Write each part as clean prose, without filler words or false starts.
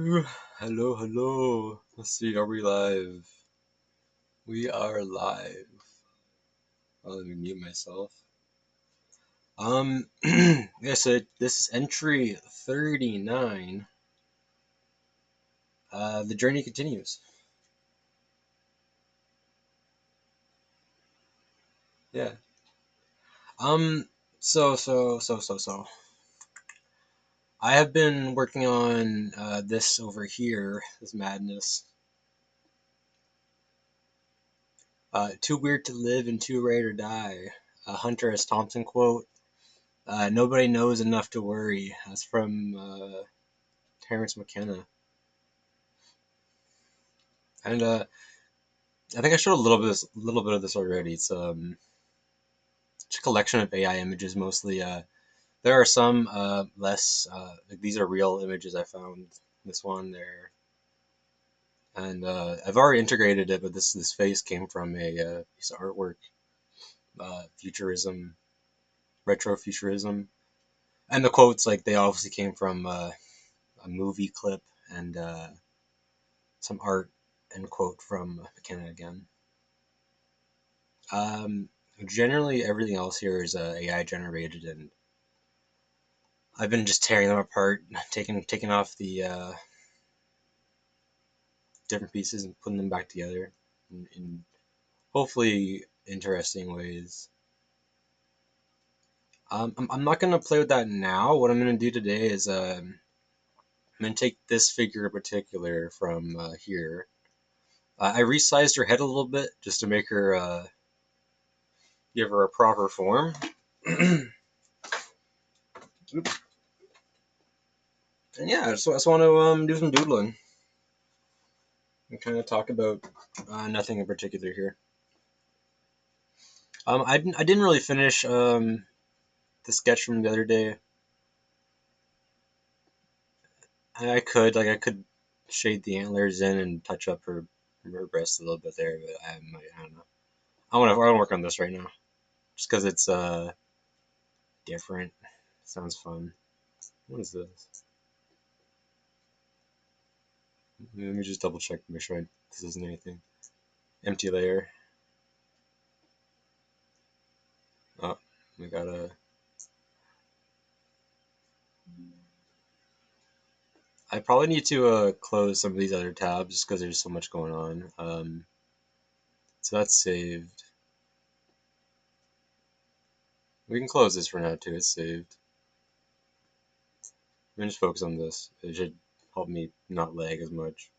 Hello, hello. Let's see, are we live? We are live. Let me mute myself. Yeah, so this is entry 39. The journey continues. Yeah. Um, so. I have been working on this over here, this madness. Too weird to live and too rare to die. Hunter S. Thompson quote. Nobody knows enough to worry. That's from Terrence McKenna. And I think I showed little bit of this already. It's a collection of AI images mostly. There are some less like these are real images I found. This one there, and I've already integrated it, but this face came from a piece of artwork, futurism, retro futurism, and the quotes like they obviously came from a movie clip and some art and quote from McKenna again. Um, Generally, everything else here is AI generated, and I've been just tearing them apart, taking off the different pieces and putting them back together in hopefully interesting ways. I'm not gonna play with that now. What I'm gonna do today is I'm gonna take this figure in particular from here. I resized her head a little bit just to make her give her a proper form. And yeah, I just want to do some doodling and kind of talk about nothing in particular here. I didn't really finish the sketch from the other day. I could shade the antlers in and touch up her breast a little bit there, but I don't know. I want to work on this right now, just because it's different. Sounds fun. What is this? Let me just double check to make sure this isn't anything. Empty layer. Oh, we got a. I probably need to close some of these other tabs just because there's so much going on. So that's saved. We can close this for now too. It's saved. Let me just focus on this. It should help me not lag as much.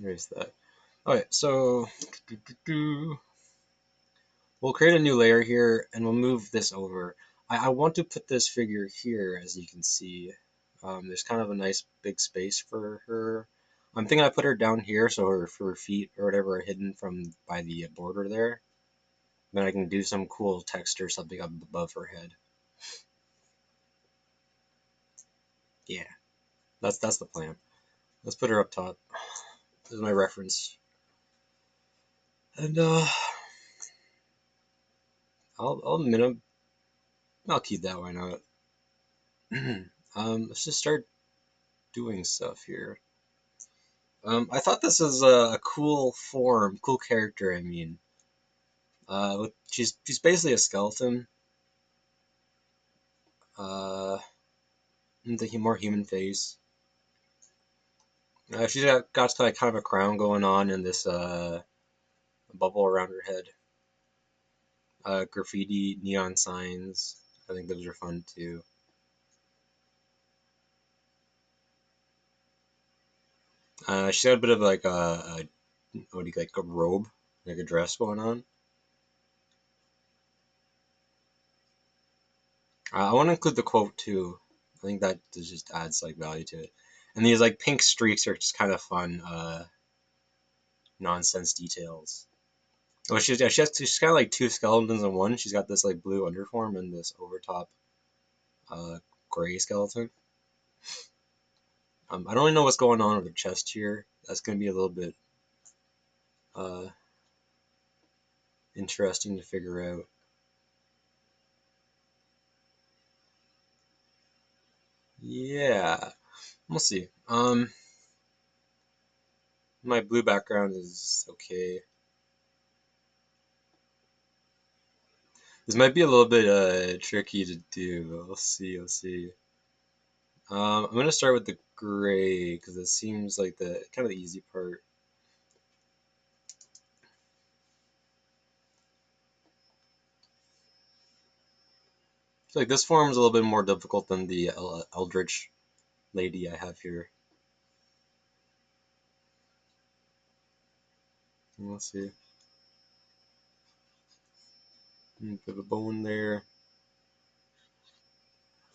Erase that. Okay, so we'll create a new layer here and we'll move this over. I want to put this figure here, as you can see. There's kind of a nice big space for her. I'm thinking I put her down here so her feet or whatever are hidden from by the border there. Then I can do some cool text or something up above her head. Yeah, that's the plan. Let's put her up top. This is my reference. And I'll I'll keep that. Why not? Let's just start doing stuff here. I thought this was a cool form, cool character. I mean, she's basically a skeleton. Uh, the more human face. She's got like kind of a crown going on and this bubble around her head. Graffiti, neon signs. I think those are fun too. She's got a bit of like what do you like a robe, like a dress going on. I want to include the quote too. I think that just adds like value to it. And these like pink streaks are just kind of fun nonsense details. Oh, she's kind of like two skeletons in one. She's got this like blue underform and this overtop uh, gray skeleton. I don't really know what's going on with her chest here. That's gonna be a little bit uh, interesting to figure out. Yeah, we'll see. My blue background is okay. This might be a little bit tricky to do. We'll see. We'll see. I'm gonna start with the gray because it seems like the kind of the easy part. I feel like this form is a little bit more difficult than the eldritch lady I have here. Let's see. Put a bone there.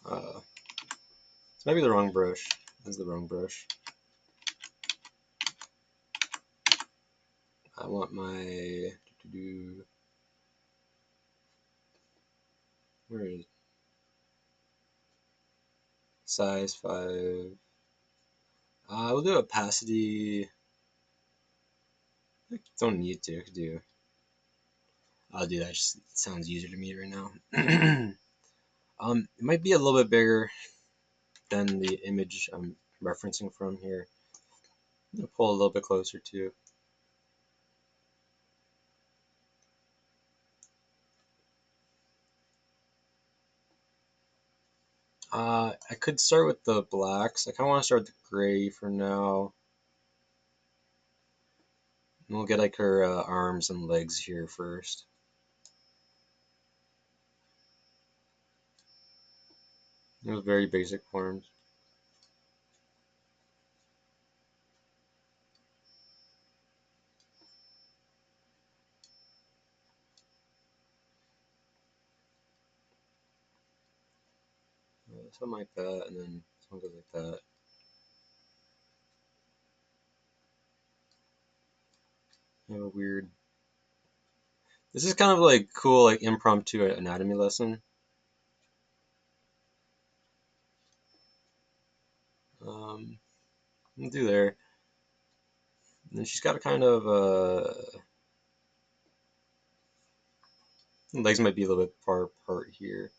This might be the wrong brush. This is the wrong brush. I want my where is it? Size 5. We'll do opacity. I don't need to. I could do. I'll do that. Just it sounds easier to me right now. It might be a little bit bigger than the image I'm referencing from here. I'm gonna pull a little bit closer too. I could start with the blacks. I kind of want to start with the gray for now. And we'll get like her arms and legs here first. Those very basic forms. Something like that, and then something goes like that. Have a weird. This is kind of like cool, like impromptu anatomy lesson. Um, we'll do there. And then she's got a kind of legs might be a little bit far apart here.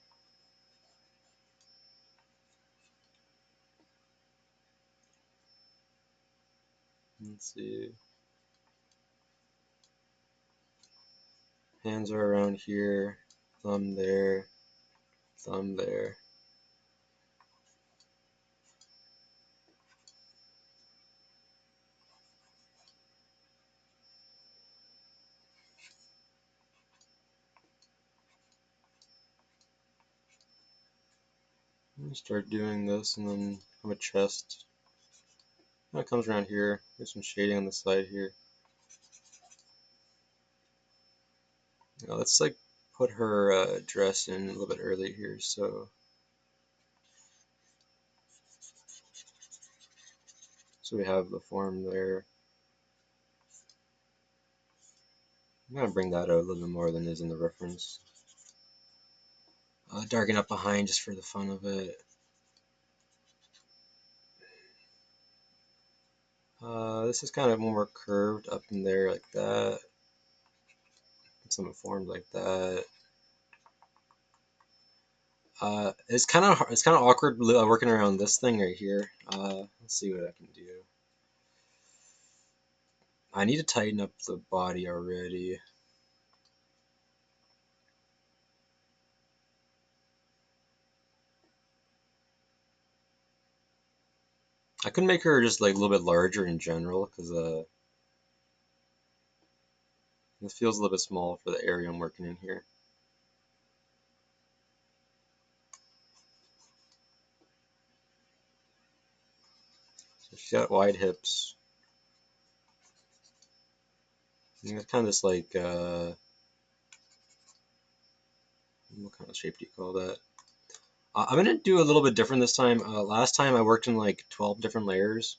Let's see. Hands are around here. Thumb there. Thumb there. Start doing this, and then have a chest. That comes around here. There's some shading on the side here. Now let's like put her dress in a little bit early here. So we have the form there. I'm gonna bring that out a little bit more than is in the reference. Darken up behind just for the fun of it. This is kind of more curved up in there like that. Some formed like that. It's kind of awkward working around this thing right here. Let's see what I can do. I need to tighten up the body already. I could make her just like a little bit larger in general because this feels a little bit small for the area I'm working in here. So she's got wide hips. And it's kind of this like what kind of shape do you call that? I'm gonna do a little bit different this time. Last time I worked in like 12 different layers.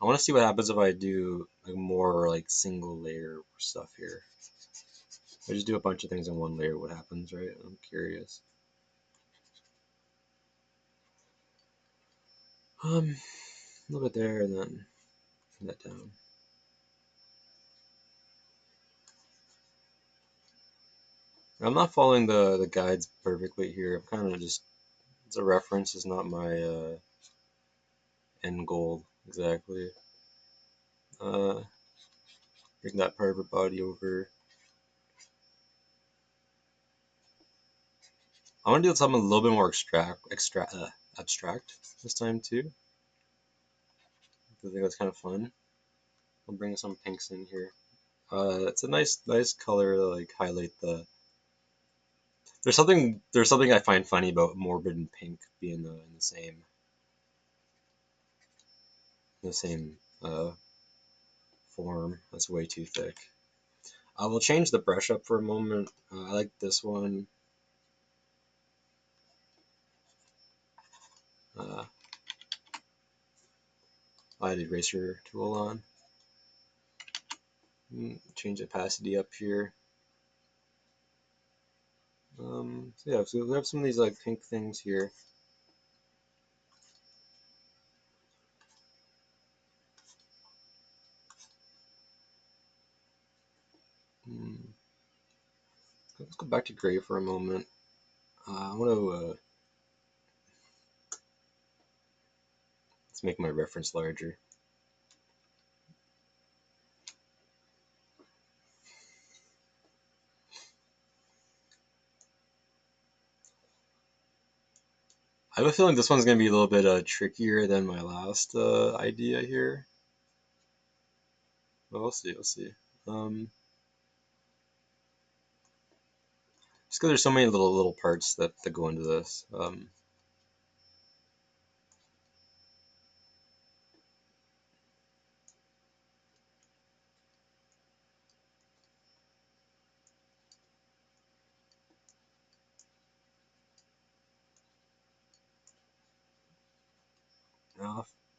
I want to see what happens if I do like more like single layer stuff here. If I just do a bunch of things in one layer, what happens, right? I'm curious. A little bit there, and then bring that down. I'm not following the guides perfectly here. I'm kind of just, it's a reference. It's not my and gold, exactly. Uh, Bring that part of her body over. I want to do something a little bit more abstract this time too. I think that's kind of fun. I'll bring some pinks in here. It's a nice color to like highlight the. There's something I find funny about morbid and pink being in the same form. That's way too thick. I will change the brush up for a moment. I like this one. Uh, I had eraser tool on. Change opacity up here. So yeah, so we have some of these like pink things here. Let's go back to gray for a moment. I want to let's make my reference larger. I have a feeling this one's gonna be a little bit trickier than my last idea here. But we'll see. We'll see. Um, just because there's so many little parts that go into this.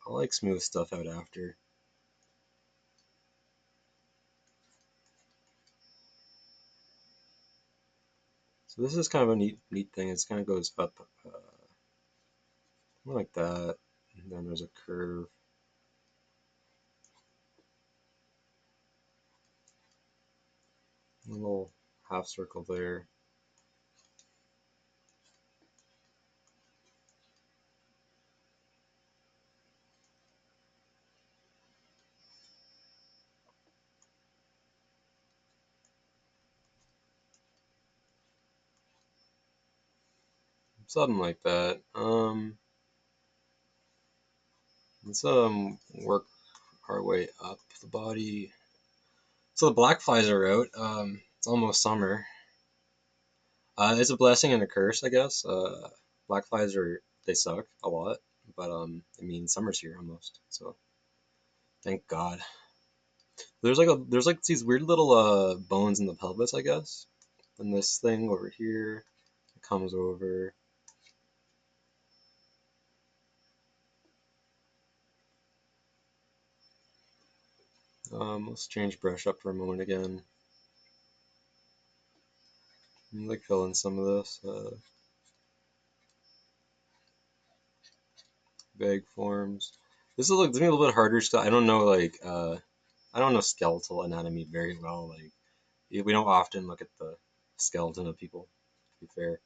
I like smooth stuff out after. So this is kind of a neat thing. It kind of goes up like that, and then there's a curve. A little half circle there. Something like that. Let's work our way up the body. So the black flies are out. It's almost summer. It's a blessing and a curse, I guess. Black flies they suck a lot, but I mean summer's here almost. So thank God. There's like these weird little bones in the pelvis, I guess. And this thing over here comes over. Let's change brush up for a moment again. Like fill in some of this vague forms. This is like, a little bit harder because I don't know I don't know skeletal anatomy very well. Like we don't often look at the skeleton of people. To be fair,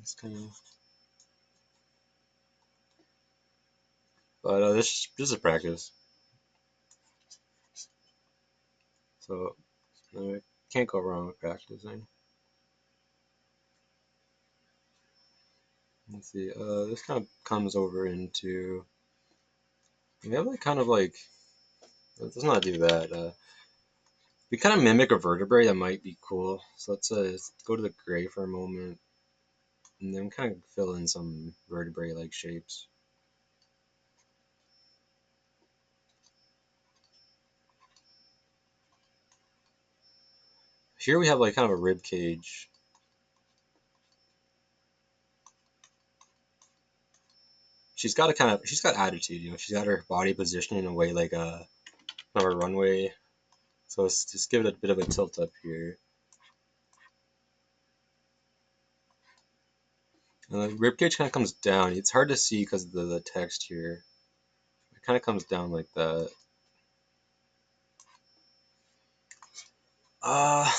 it's kind of. But this is practice, so can't go wrong with practicing. Let's see. This kind of comes over into. We have like kind of like. Let's not do that. We kind of mimic a vertebrae that might be cool. So let's go to the gray for a moment, and then kind of fill in some vertebrae-like shapes. Here we have like kind of a rib cage. She's got attitude, she's got her body positioned in a way like kind of a runway. So let's just give it a bit of a tilt up here. And the rib cage kind of comes down. It's hard to see because of the text here. It kind of comes down like that.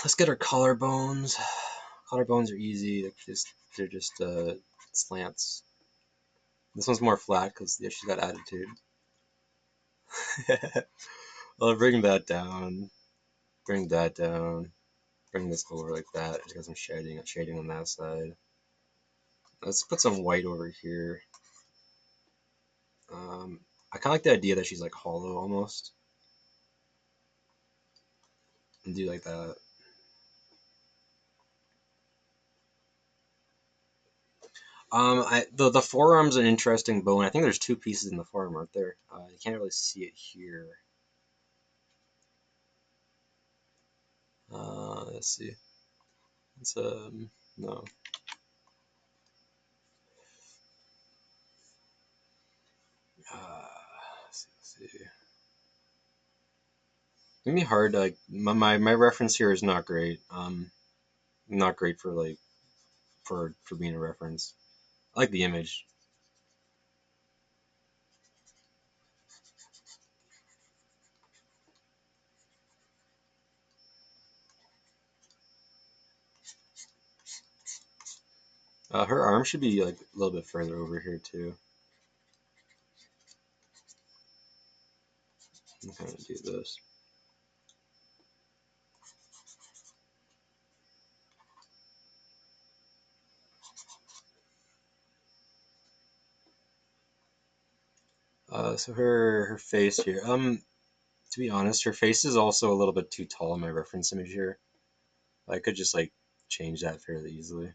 Let's get our collarbones. Collarbones are easy. They're just slants. This one's more flat because yeah, she's got attitude. I'll bring that down. Bring that down. Bring this over like that. She got some shading on that side. Let's put some white over here. I kind of like the idea that she's like hollow almost. And do like that. The forearm's an interesting bone. I think there's two pieces in the forearm, aren't there? You can't really see it here. Let's see. It's no. Let's see. It's gonna be hard. Like my reference here is not great. Not great for like for being a reference. I like the image. Her arm should be like a little bit further over here too. I'm kind of do this. So her face here. To be honest, her face is also a little bit too tall in my reference image here. I could just like change that fairly easily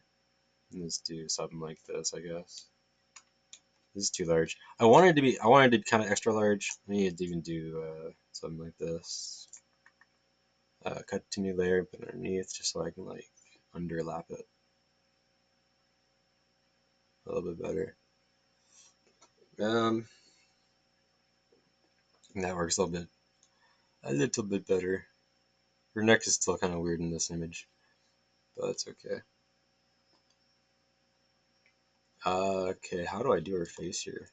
and just do something like this, I guess. This is too large. I wanted to be kind of extra large. I need to even do something like this. Cut to new layer, put it underneath, just so I can like underlap it a little bit better. Um, that works a little bit better. Her neck is still kind of weird in this image, but it's okay. Okay, how do I do her face here?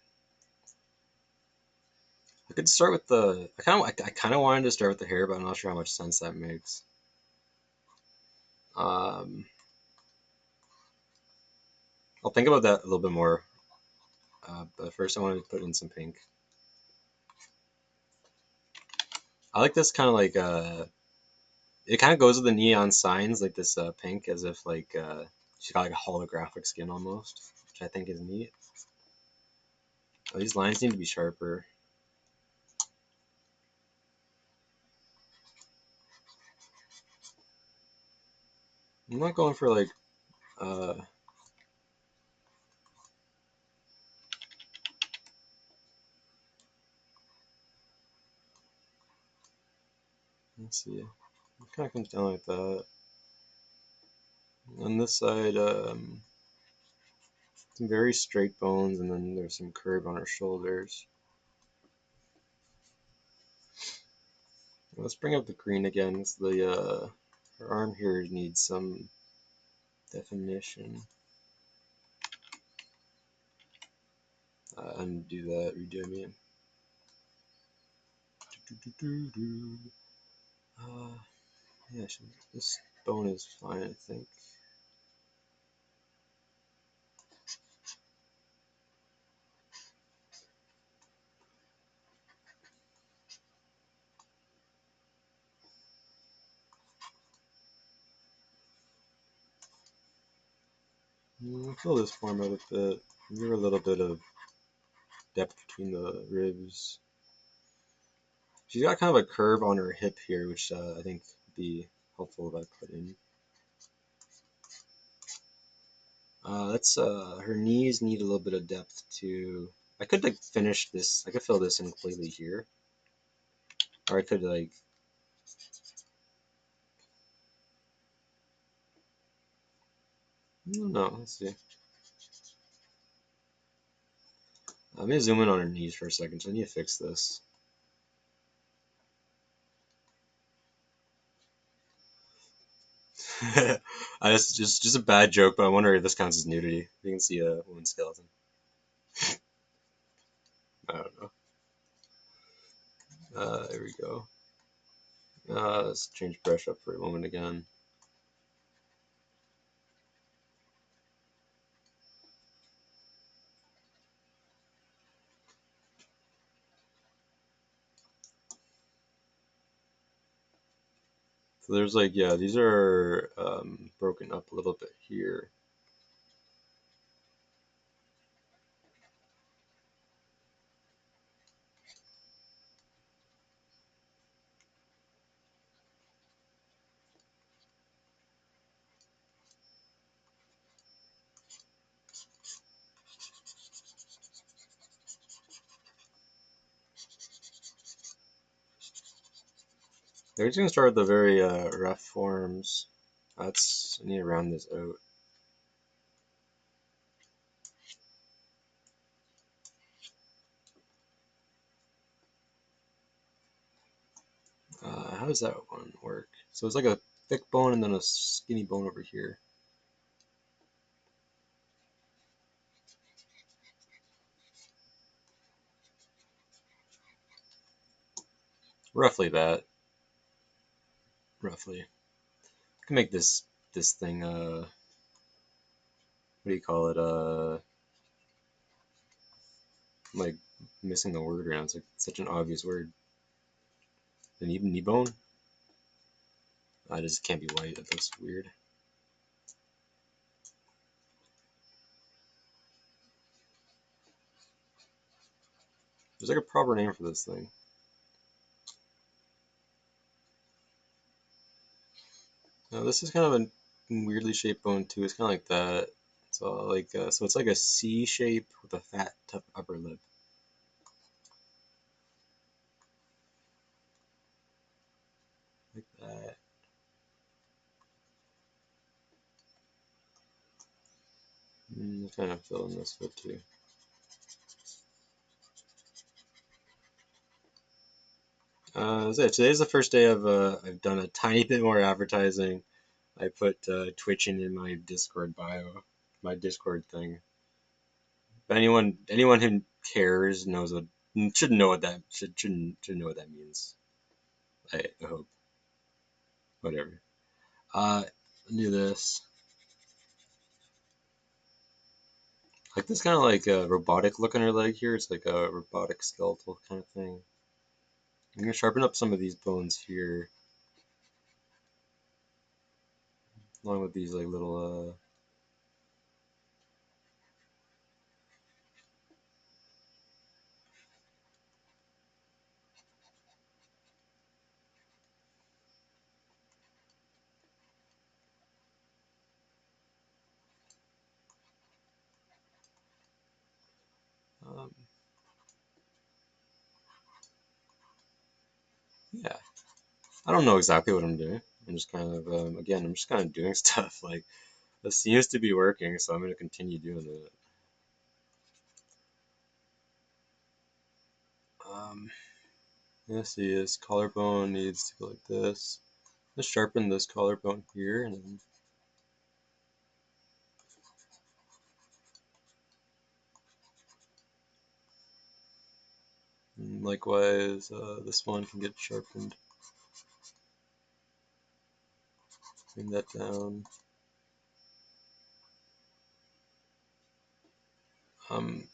I could start with the. I kind of wanted to start with the hair, but I'm not sure how much sense that makes. Um, I'll think about that a little bit more. But first, I want to put in some pink. I like this kind of like it kind of goes with the neon signs, like this pink, as if like she's got like a holographic skin almost, which I think is neat. Oh, these lines need to be sharper. I'm not going for like uh, let's see. It kind of comes down like that. On this side, some very straight bones, and then there's some curve on her shoulders. Let's bring up the green again. So her arm here needs some definition. Undo that. Redo me. Yeah, this bone is fine, I think. Fill this form out a bit. Give her a little bit of depth between the ribs. She's got kind of a curve on her hip here, which I think would be helpful if I put in. That's her knees need a little bit of depth too. I could like finish this. I could fill this in completely here, or I could like. No, let's see. I'm gonna zoom in on her knees for a second. So I need to fix this. I just a bad joke, but I wonder if this counts as nudity. You can see a woman's skeleton. I don't know. There we go. Let's change brush up for a moment again. So there's like, yeah, these are broken up a little bit here. We're just gonna start with the very rough forms. I need to round this out. How does that one work? So it's like a thick bone and then a skinny bone over here. Roughly that. Roughly. I can make this thing what do you call it? I'm like missing the word right now. It's like such an obvious word. The knee bone? I just can't be white. That looks weird. There's like a proper name for this thing. Now this is kind of a weirdly shaped bone too. It's kind of like that. So like so it's like a C shape with a fat, tough upper lip. Like that. Kind of fill in this foot too. So today's the first day I've done a tiny bit more advertising. I put Twitching in my Discord bio, my Discord thing. But anyone who cares knows what should know what that should know what that means. I hope. Whatever. Uh, do this. Like this kind of like a robotic look on her leg here. It's like a robotic skeletal kind of thing. I'm gonna sharpen up some of these bones here, along with these like little yeah. I don't know exactly what I'm doing. I'm just kind of again, I'm just kind of doing stuff. Like this seems to be working, so I'm gonna continue doing it. Um, let's see, this collarbone needs to go like this. Let's sharpen this collarbone here, and then likewise, this one can get sharpened. Bring that down. Um,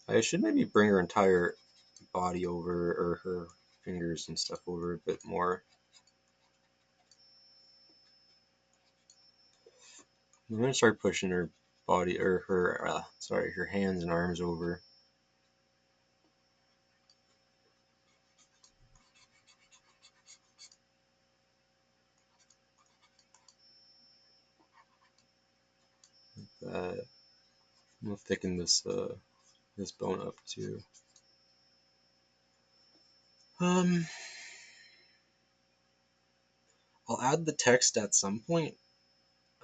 I should maybe bring her entire body over, or her fingers and stuff over a bit more. I'm gonna start pushing her body, or her, sorry, her hands and arms over. That. I'm gonna thicken this bone up too. Um, I'll add the text at some point.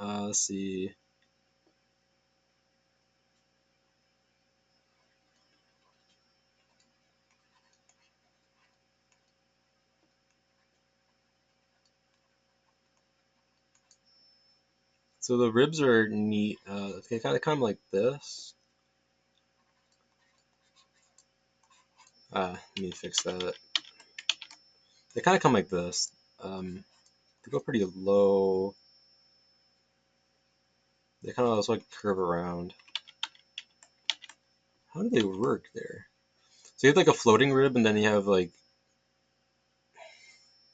Let's see. So the ribs are neat. They kind of like this. Let me fix that. They kind of come like this. They go pretty low. They kind of also like curve around. How do they work there? So you have like a floating rib, and then you have like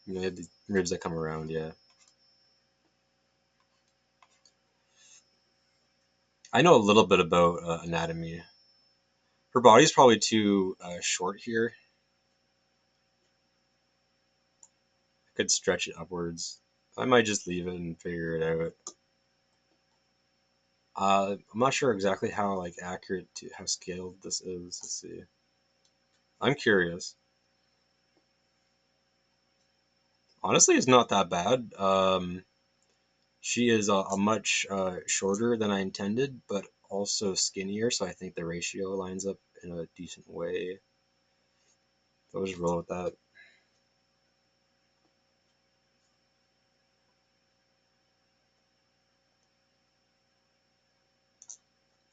you have the ribs that come around. Yeah, I know a little bit about anatomy. Her body's probably too short here. I could stretch it upwards. I might just leave it and figure it out. I'm not sure exactly how like accurate to how scaled this is. Let's see. I'm curious. Honestly, it's not that bad. She is a much shorter than I intended, but also skinnier, so I think the ratio lines up in a decent way. So I'll just roll with that.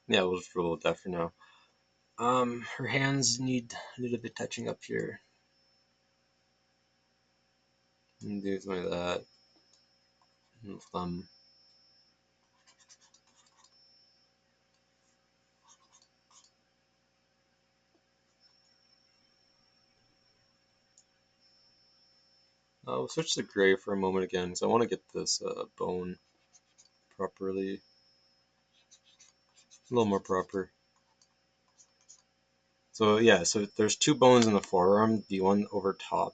Yeah, we'll just roll with that for now. Her hands need a bit touching up here. And do something like that. And thumb. I'll switch to gray for a moment again, because I want to get this bone properly, a little more proper. So yeah, so there's two bones in the forearm. The one over top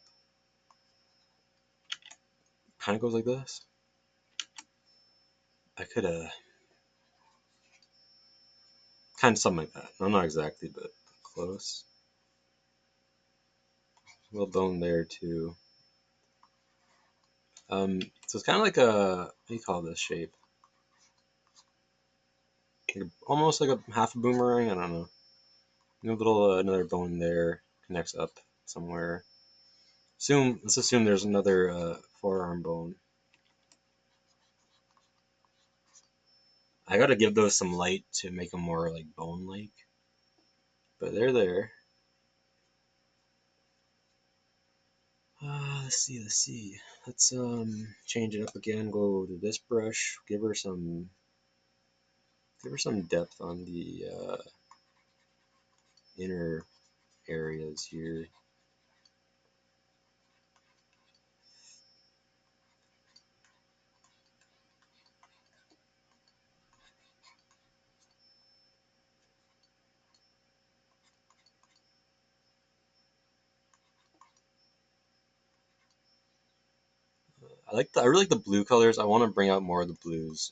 kind of goes like this. I could kind of something like that. No, not exactly, but close. A little bone there too. So it's kind of like a, what do you call this shape? Like almost like a half a boomerang. I don't know. A little another bone there connects up somewhere. Let's assume there's another forearm bone. I gotta give those some light to make them more like bone-like, but they're there. Let's see. Let's change it up again. Go to this brush. Give her some depth on the inner areas here. I really like the blue colors. I want to bring out more of the blues.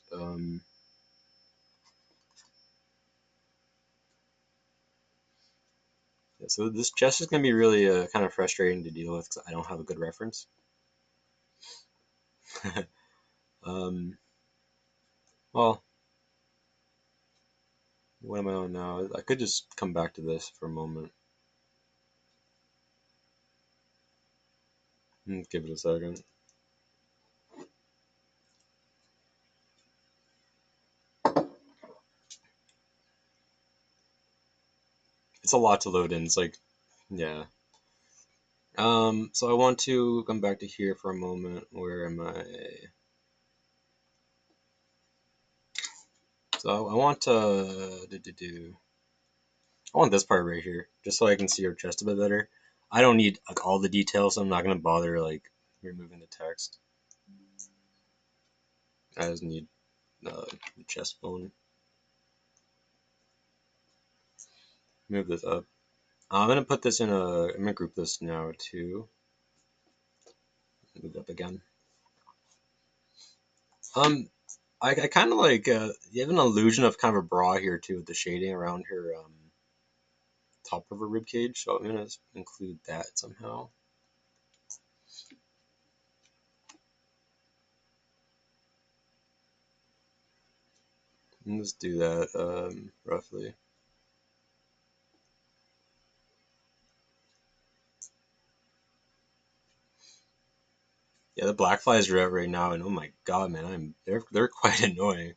Yeah, so this chest is gonna be really kind of frustrating to deal with because I don't have a good reference. um, well, what am I on now? I could just come back to this for a moment. Give it a second. It's a lot to load in. It's like, yeah. So I want to come back to here for a moment. Where am I? So I want to I want this part right here, just so I can see her chest a bit better. I don't need like all the details, so I'm not gonna bother like removing the text. I just need the chest bone. Move this up. I'm gonna put this in a. I'm gonna group this now too. Move it up again. Um, I kind of like. You have an illusion of kind of a bra here too, with the shading around her top of her rib cage. So I'm gonna include that somehow. And let's do that roughly. Yeah, the black flies are out right now, and oh my god, man, they're quite annoying.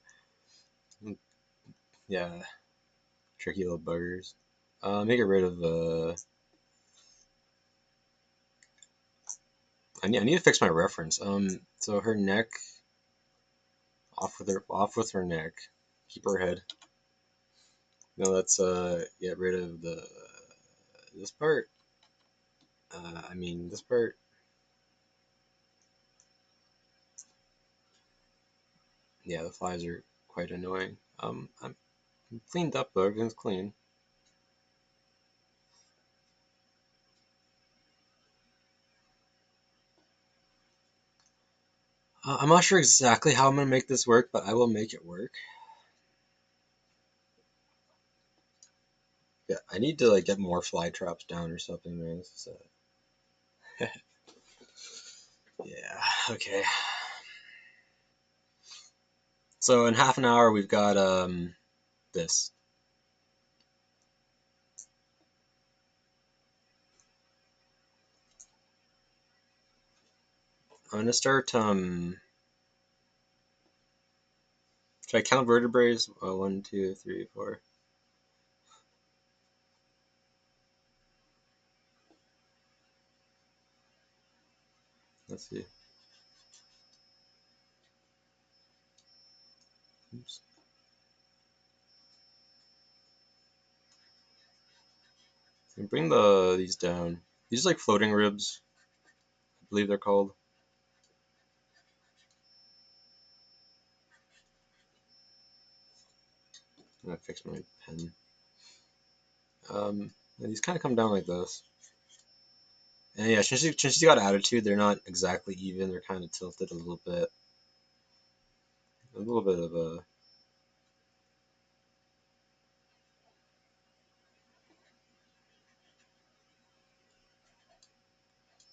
Yeah, tricky little buggers. Make get rid of I need to fix my reference. So her neck, off with her neck. Keep her head. Now let's get rid of this part. I mean this part. Yeah, the flies are quite annoying. I'm cleaned up though. Everything's clean. I'm not sure exactly how I'm gonna make this work, but I will make it work. Yeah, I need to like get more fly traps down or something, man. Yeah, okay. So in half an hour we've got this. I'm gonna start should I count vertebrae? One, two, three, four. Let's see. Oops. And bring these down. These are like floating ribs, I believe they're called. I'm gonna fix my pen. And these kind of come down like this. And yeah, since she's got attitude, they're not exactly even. They're kind of tilted a little bit. A little bit of a.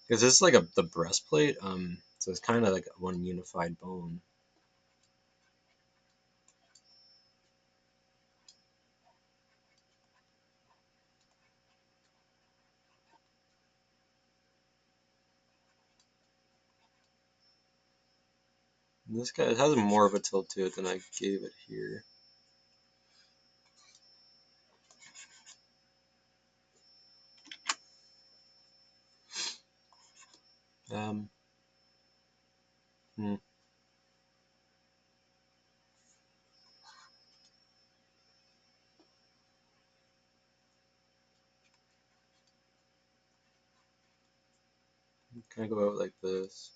Because this is like the breastplate. So it's kind of like one unified bone. And this guy, it has more of a tilt to it than I gave it here. Um, hmm, kind of go out like this.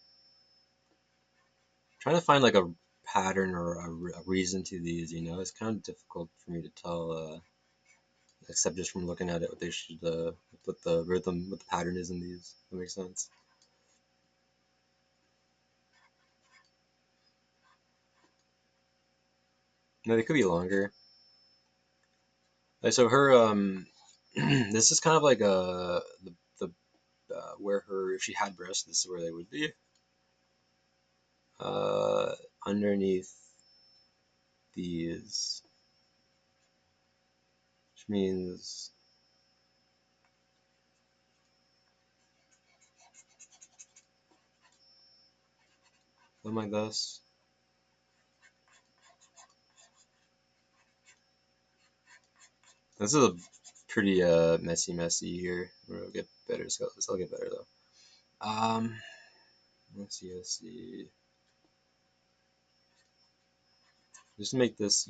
Trying to find like a pattern or a reason to these, it's kind of difficult for me to tell, except just from looking at it, what they should, what the rhythm, what the pattern is in these. That makes sense. No, they could be longer. Like, so her, this is kind of like where her, if she had breasts, this is where they would be. Uh, Underneath these, which means something like this. This is a pretty messy here. We'll get better. So this will get better though. Let's see. Just make this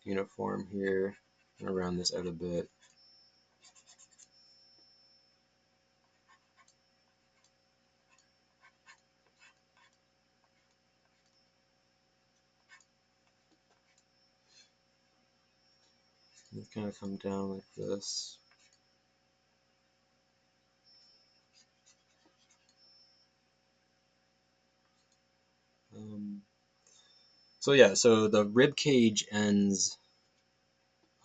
uniform here. I'm gonna round this out a bit. It's gonna come down like this. Um, so yeah, so the rib cage ends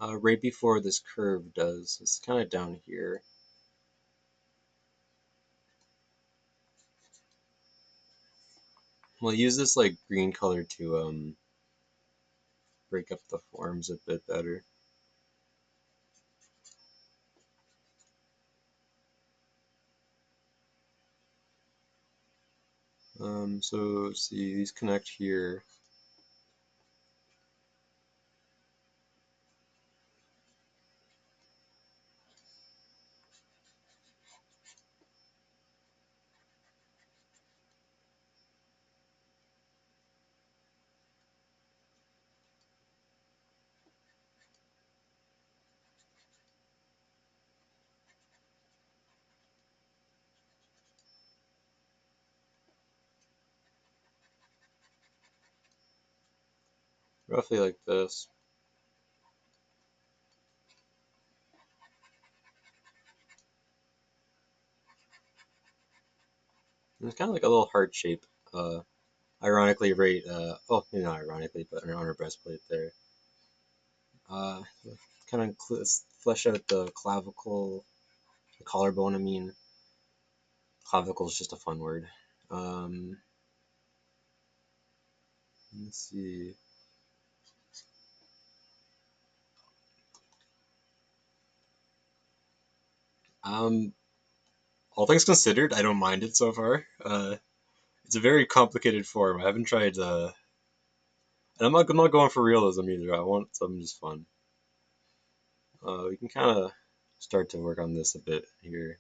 right before this curve does. It's kind of down here. We'll use this like green color to break up the forms a bit better. So see, these connect here. roughly like this. And it's kind of like a little heart shape. Ironically, right, oh, maybe not ironically, but on her breastplate there. Uh, kind of flesh out the clavicle, the collarbone, I mean. Clavicle is just a fun word. Um, let's see. Um, all things considered, I don't mind it so far. It's a very complicated form. I haven't tried, and I'm not going for realism either. I want something just fun. We can kind of start to work on this a bit here.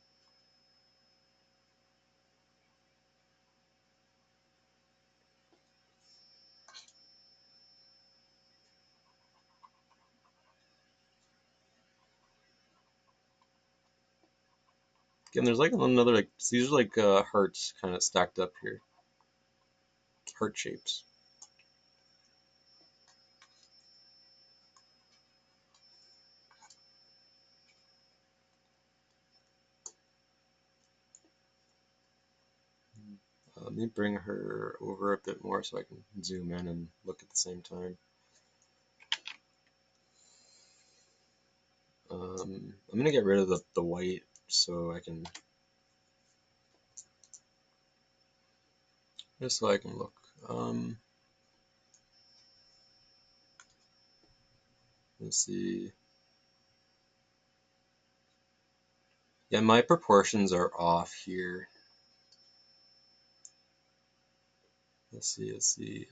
Again, there's like another like these are like hearts kind of stacked up here, heart shapes. Let me bring her over a bit more so I can zoom in and look at the same time. I'm gonna get rid of the white so I can just so I can look. Um, let's see. Yeah, my proportions are off here. Let's see. Let's see.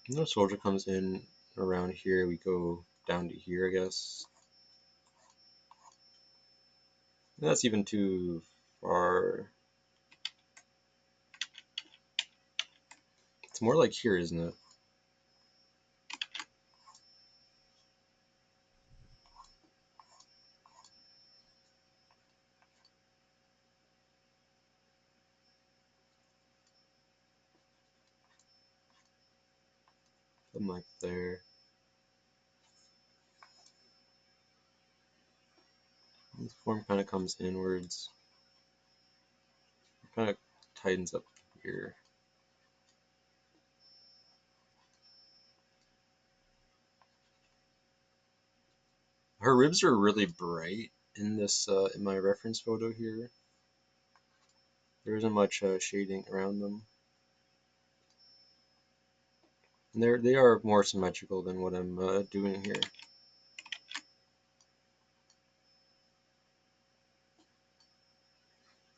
No soldier comes in around here. We go down to here, I guess. That's even too far. It's more like here, isn't it? Something like there. This form kind of comes inwards. Kind of tightens up here. Her ribs are really bright in this in my reference photo here. There isn't much shading around them. And they are more symmetrical than what I'm doing here.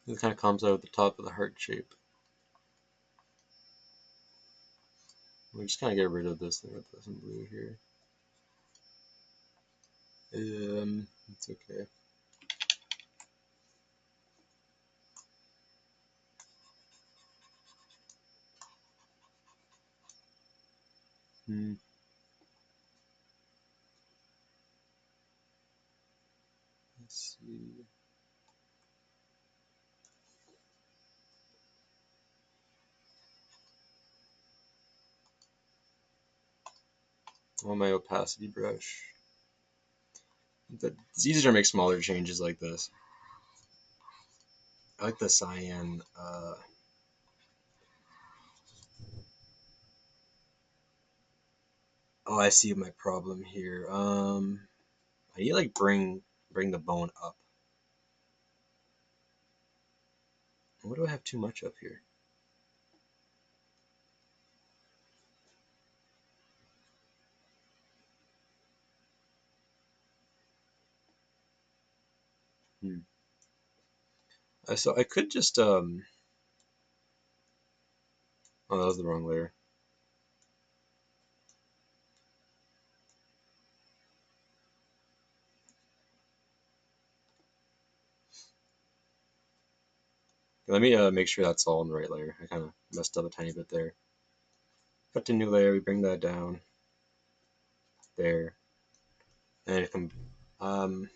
It kind of comes out at the top of the heart shape. We just kind of get rid of this thing with some blue here. It's okay. Hmm. Let's see. On my opacity brush. It's easier to make smaller changes like this. I like the cyan. Oh, I see my problem here. I need to like bring the bone up. What do I have too much up here? Hmm. So I could just oh, that was the wrong layer. Let me make sure that's all in the right layer. I kind of messed up a tiny bit there. Cut to new layer. We bring that down there, and it can. Um,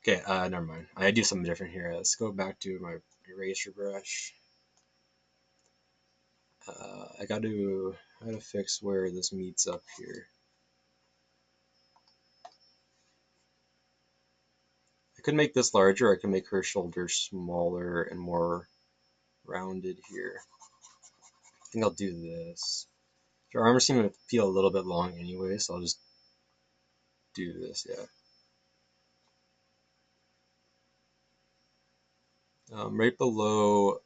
Okay, never mind. I do something different here. Let's go back to my eraser brush. I gotta fix where this meets up here. I could make this larger. I could make her shoulders smaller and more rounded here. I think I'll do this. Her arms seem to feel a little bit long anyway, so I'll just do this, yeah. Right below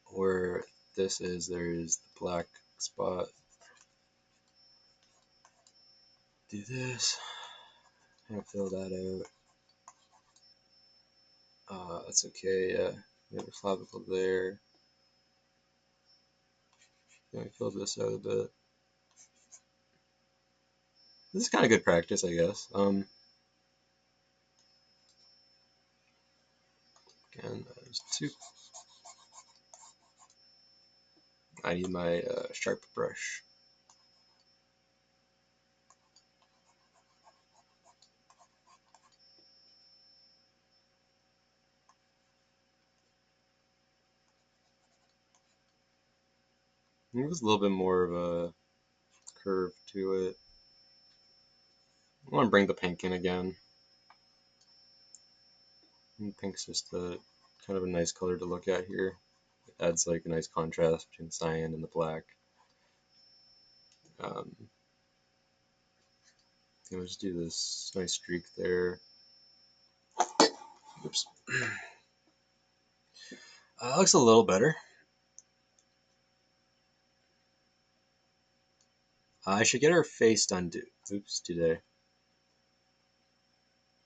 where this is, there's the black spot. Do this. And fill that out. That's okay, yeah. We have a clavicle there. Then we fill this out a bit. This is kind of good practice, I guess. Again, there's two. I need my sharp brush. There's a little bit more of a curve to it. I want to bring the pink in again. And pink's just a kind of a nice color to look at here. It adds like a nice contrast between cyan and the black. Let's just do this nice streak there. Oops. Looks a little better. I should get her face done today.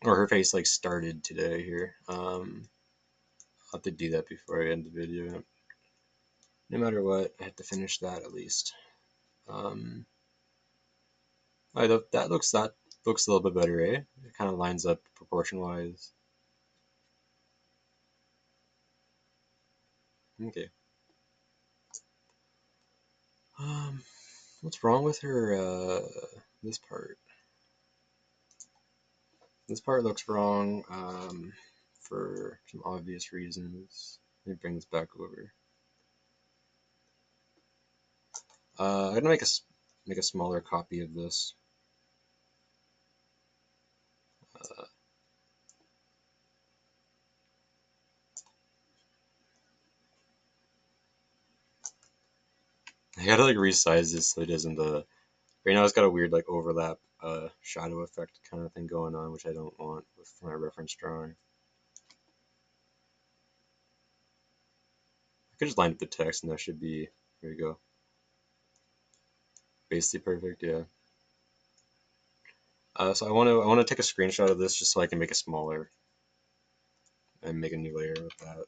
Or her face like started today here. I'll have to do that before I end the video. No matter what, I have to finish that at least. That looks a little bit better, eh? It kind of lines up proportion wise. Okay. What's wrong with her? This part. This part looks wrong for some obvious reasons. Let me bring this back over. I'm gonna make a smaller copy of this. I gotta like resize this so it doesn't. Right now it's got a weird like overlap shadow effect kind of thing going on, which I don't want with my reference drawing. I could just line up the text and that should be, there you go. Basically perfect, yeah. So I want to take a screenshot of this just so I can make it smaller and make a new layer with that.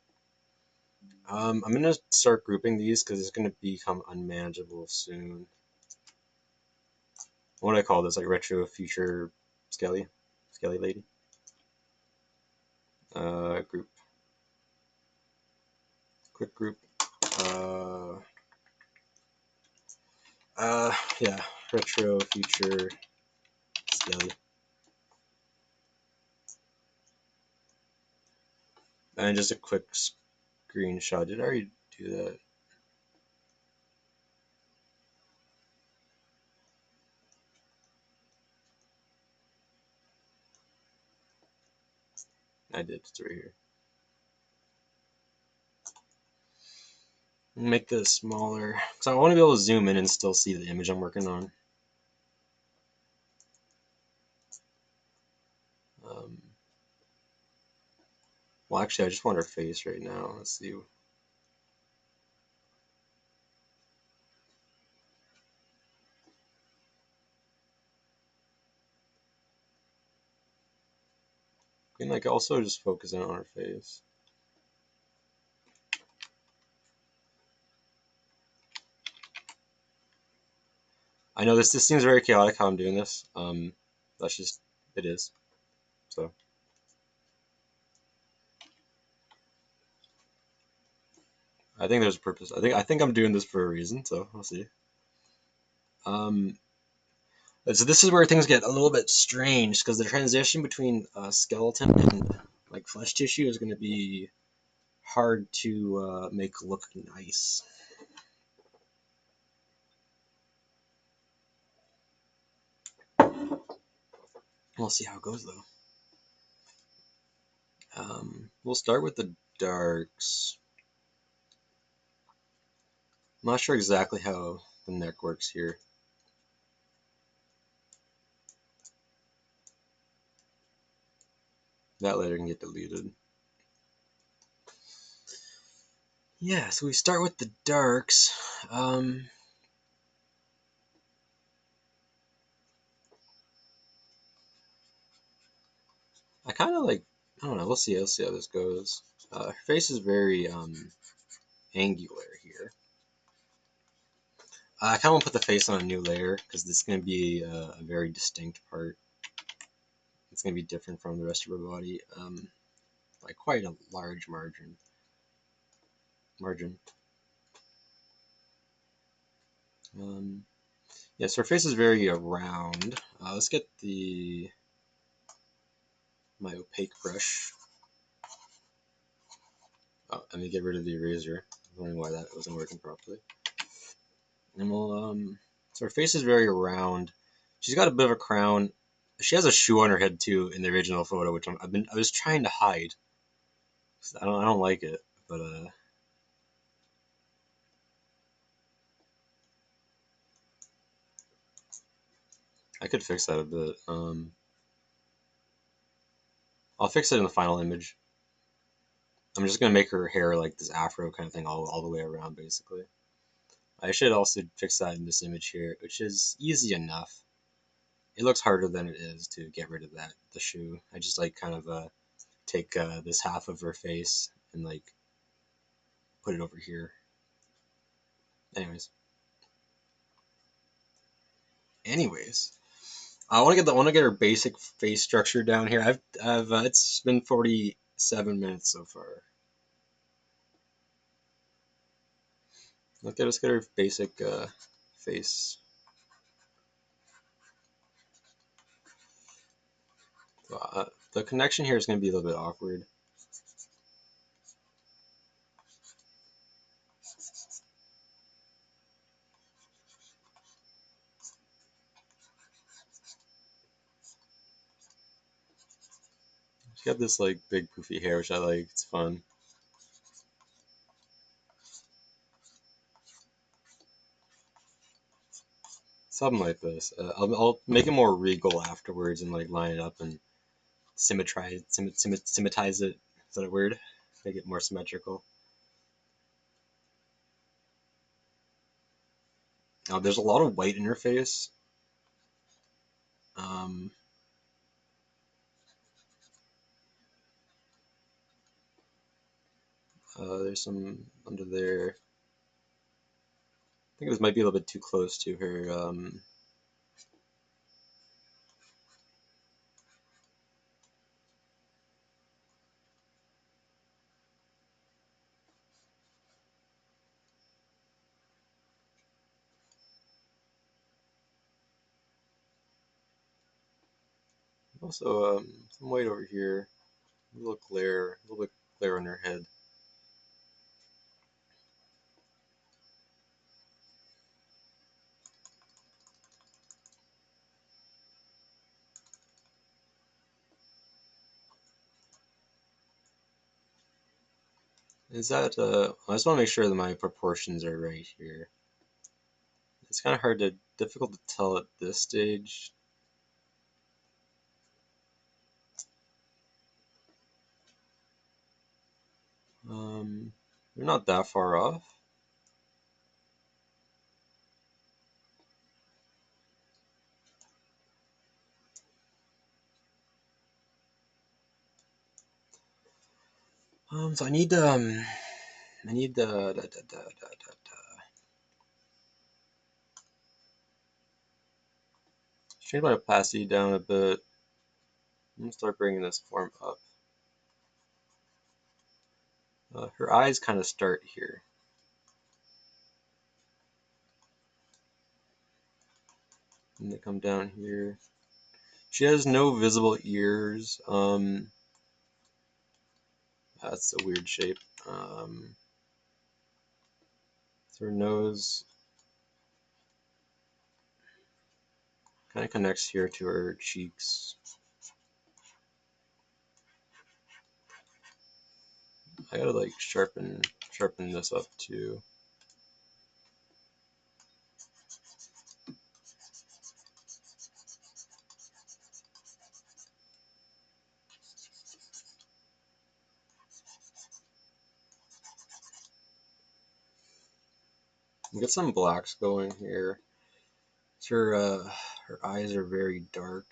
I'm gonna start grouping these because it's gonna become unmanageable soon. What do I call this? Like retro future skelelady. Group. Quick group. Yeah, retro future skelly. And just a quick screenshot. Did I already do that? I did. It's right here. Make this smaller because I want to be able to zoom in and still see the image I'm working on. Well, actually, I just want her face right now. Let's see. And like also just focus in on her face. I know this seems very chaotic how I'm doing this. That's just it is. So I think there's a purpose. I think I'm doing this for a reason. So we'll see. So this is where things get a little bit strange because the transition between skeleton and Like flesh tissue is going to be hard to make look nice. We'll see how it goes though. We'll start with the darks. I'm not sure exactly how the neck works here. That later can get deleted. Yeah, so we start with the darks. I kind of like, I don't know, we'll see how this goes. Her face is very angular here. I kind of want to put the face on a new layer because this is going to be a very distinct part. It's going to be different from the rest of her body, like quite a large margin. Yes, her face is very round. Let's get my opaque brush. Oh, let me get rid of the eraser. I'm wondering why that wasn't working properly. And so her face is very round. She's got a bit of a crown. She has a shoe on her head too in the original photo, which I was trying to hide. I don't like it, but I could fix that a bit. I'll fix it in the final image. I'm just gonna make her hair like this afro kind of thing all the way around, basically. I should also fix that in this image here, which is easy enough. It looks harder than it is to get rid of the shoe. I just like kind of take this half of her face and like put it over here. Anyways, anyways, I want to get her basic face structure down here. I've it's been 47 minutes so far. Let's get her basic face. The connection here is going to be a little bit awkward. She got this like big poofy hair, which I like. It's fun. Something like this. I'll make it more regal afterwards and like line it up and symmetrize it. Is that a word? Make it more symmetrical. Now, there's a lot of white in her face. Um, there's some under there. I think this might be a little bit too close to her. Also, some white over here. A little bit glare on her head. Is that, I just want to make sure that my proportions are right here. It's kind of difficult to tell at this stage. They're not that far off. So I need change my opacity down a bit. I'm gonna start bringing this form up. Her eyes kind of start here. And they come down here. She has no visible ears. That's a weird shape. So her nose kind of connects here to her cheeks. I gotta like sharpen this up too. Get some blacks going here. Her eyes are very dark.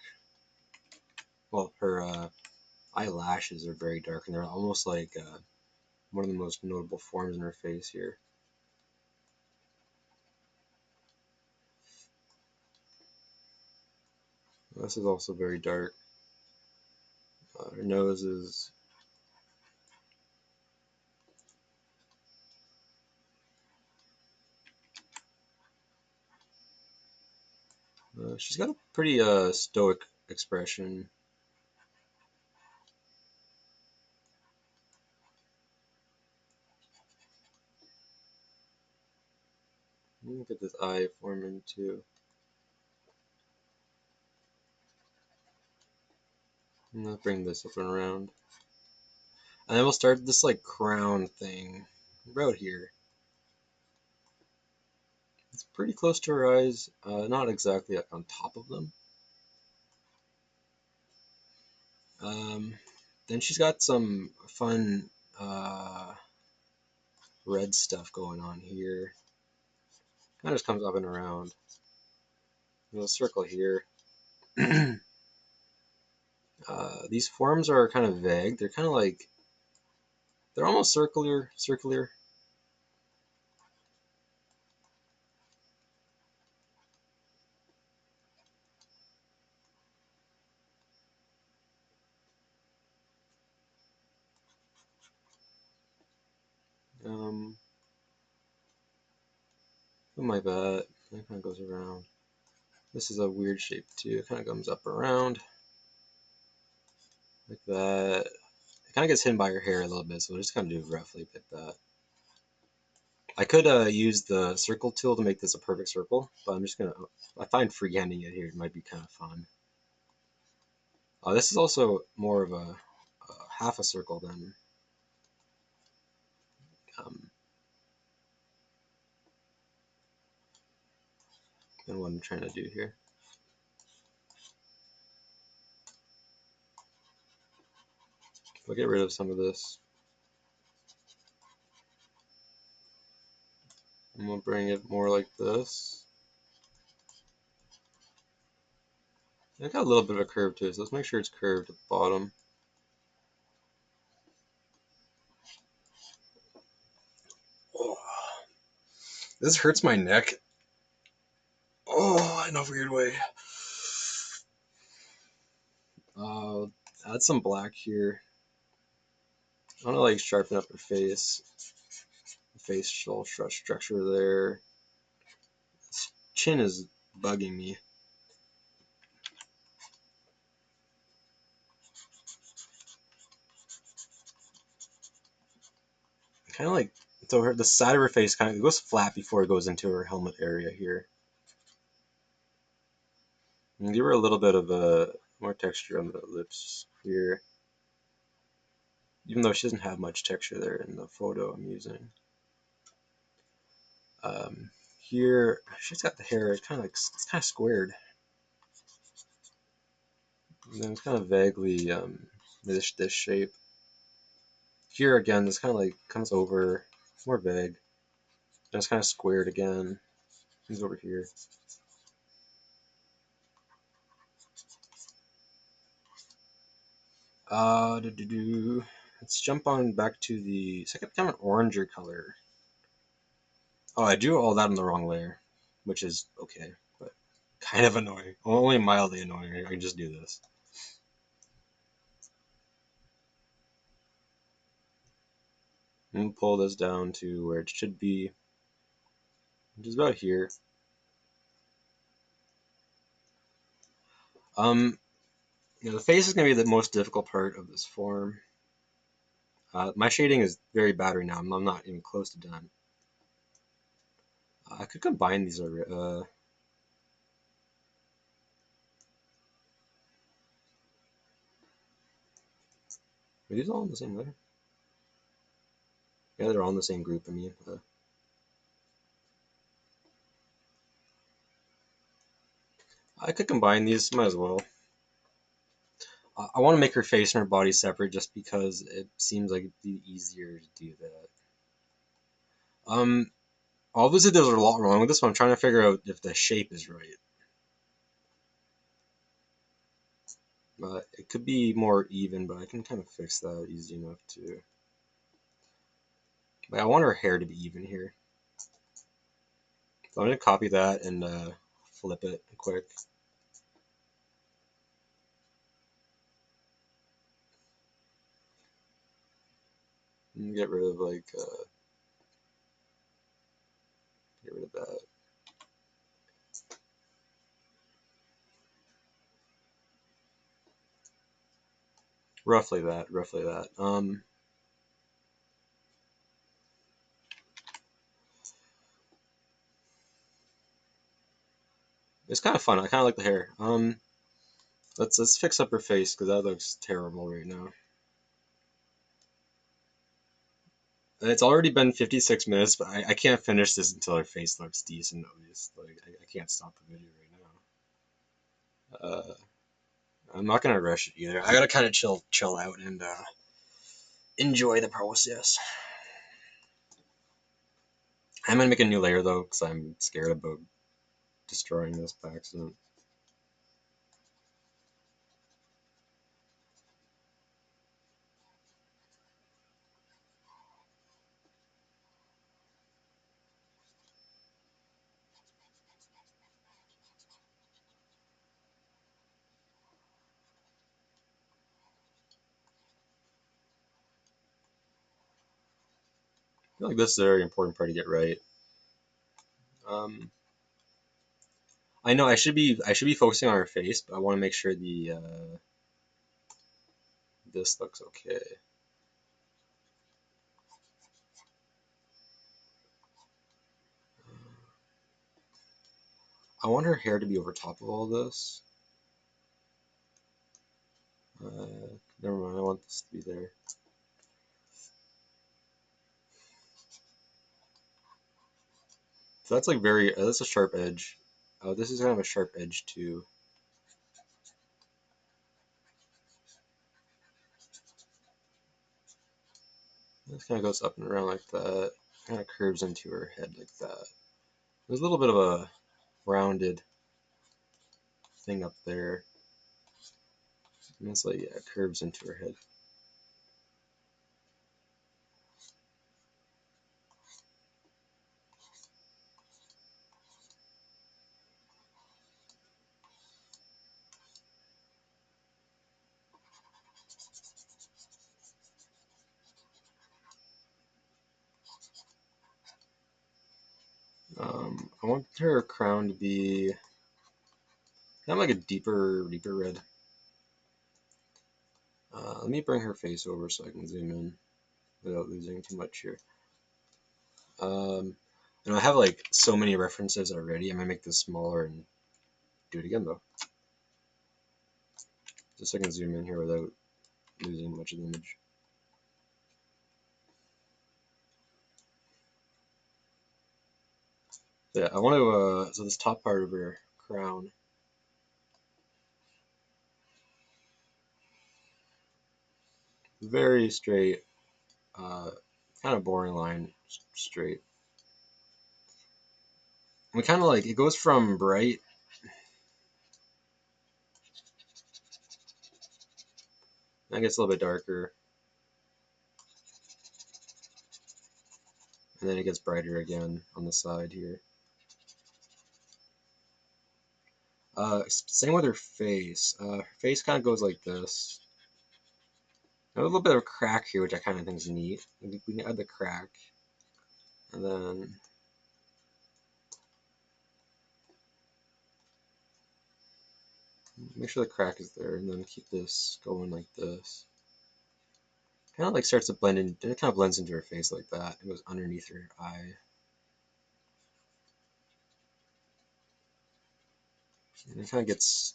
Well, her eyelashes are very dark, and they're almost like one of the most notable forms in her face here. This is also very dark. Her nose is she's got a pretty stoic expression. Look at this eye forming too. I'm gonna bring this up and around. And then we'll start this like crown thing about here. It's pretty close to her eyes, not exactly like on top of them. Um, then she's got some fun red stuff going on here. Kind of just comes up and around. A little circle here. These forms are kind of vague. They're kind of like they're almost circular. Um, something like that. It kind of goes around. This is a weird shape too. It kind of comes up around like that. It kind of gets hidden by her hair a little bit, so we'll just kind of do roughly like that. I could use the circle tool to make this a perfect circle, but I'm just gonna. I find freehanding it here it might be kind of fun. This is also more of a half a circle um, than what I'm trying to do here. I'll get rid of some of this. I'm gonna bring it more like this. It got a little bit of a curve to it, so let's make sure it's curved at the bottom. Oh, this hurts my neck. Oh, in a weird way. Add some black here. I want to like sharpen up her face. The facial structure there. This chin is bugging me. Kind of like so the side of her face kind of goes flat before it goes into her helmet area here. And give her a little bit of more texture on the lips here, even though she doesn't have much texture there in the photo I'm using. Here she's got the hair kind of like it's kind of squared, and then it's kind of vaguely this shape. Here again, this kind of like comes over. It's more vague. And it's kind of squared again. He's over here. Let's jump on back to the second kind of oranger color. Oh, I drew all that in the wrong layer, which is okay, but kind of annoying. Only mildly annoying. I can just do this. And pull this down to where it should be, which is about here. Um, the face is going to be the most difficult part of this form. My shading is very bad right now. I'm not even close to done. I could combine these already. Are these all in the same layer? Yeah, they're all in the same group. I mean, I could combine these. Might as well. I want to make her face and her body separate just because it seems like it'd be easier to do that. Obviously there's a lot wrong with this, but I'm trying to figure out if the shape is right. It could be more even, but I can kind of fix that easy enough too. But I want her hair to be even here. So I'm gonna copy that and flip it quick. And get rid of get rid of that. Roughly that, roughly that. It's kind of fun. I kind of like the hair. Let's fix up her face because that looks terrible right now. It's already been 56 minutes, but I can't finish this until her face looks decent at least. Like I can't stop the video right now. I'm not gonna rush it either. I gotta kind of chill out and enjoy the process. I'm gonna make a new layer though because I'm scared about destroying this by accident. I feel like this is a very important part to get right. Um, I know I should be focusing on her face, but I want to make sure the this looks okay. I want her hair to be over top of all this. Never mind, I want this to be there. So that's like very that's a sharp edge. Oh, this is kind of a sharp edge too. This kind of goes up and around like that. Kind of curves into her head like that. There's a little bit of a rounded thing up there. And it's like, yeah, it curves into her head. I want her crown to be kind of like a deeper red. Let me bring her face over so I can zoom in without losing too much here. And I have like so many references already. I'm gonna make this smaller and do it again though. Just so I can zoom in here without losing much of the image. So yeah, I want to, so this top part of her crown, very straight, uh, kind of boring line, straight. We kind of like, it goes from bright, then it gets a little bit darker, and then it gets brighter again on the side here. Same with her face. Her face kind of goes like this. A little bit of a crack here, which I kind of think is neat. We can add the crack, and then make sure the crack is there, and then keep this going like this. Kind of like starts to blend in. It kind of blends into her face like that. It goes underneath her eye. And it kind of gets.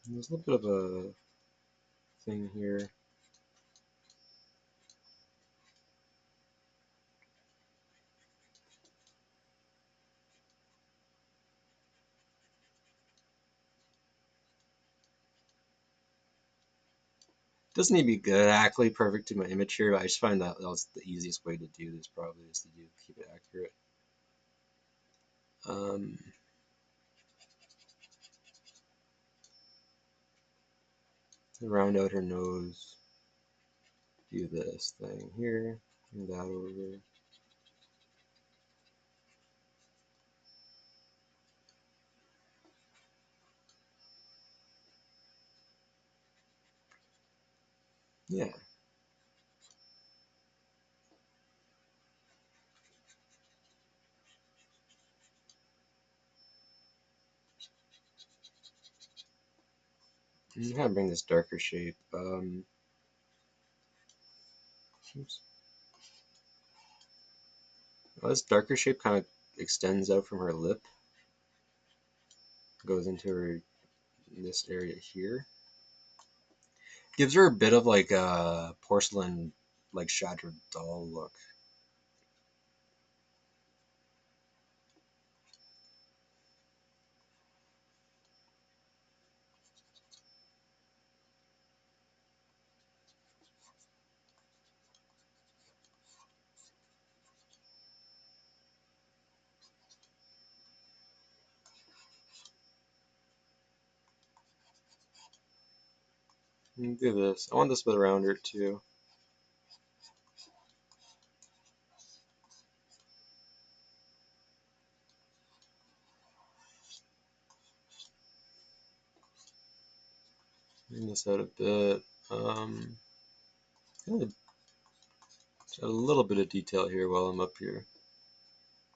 There's a little bit of a thing here. Doesn't need to be exactly perfect to my image here, but I just find that was the easiest way to do this. Probably is to keep it accurate. Um, Round out her nose. Do this thing here. Bring that over. Yeah. And kind of bring this darker shape. Oops. Well, this darker shape kind of extends out from her lip, goes into her in this area here. Gives her a bit of like a porcelain, like shattered doll look. Do this. I want this bit around her too. Bring this out a bit. Kind of a little bit of detail here while I'm up here.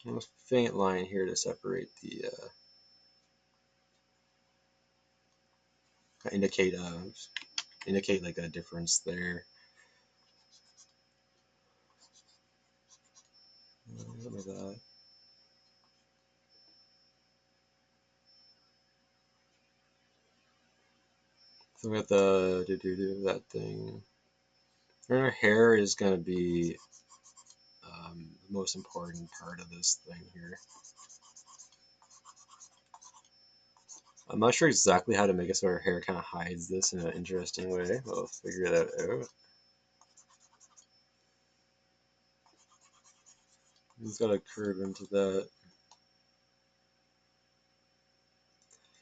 A faint line here to separate the indicate indicate like a difference there. Some of that. So we got the that thing. Her hair is gonna be the most important part of this thing here. I'm not sure exactly how to make it so her hair kind of hides this in an interesting way. We'll figure that out. It's got to curve into that.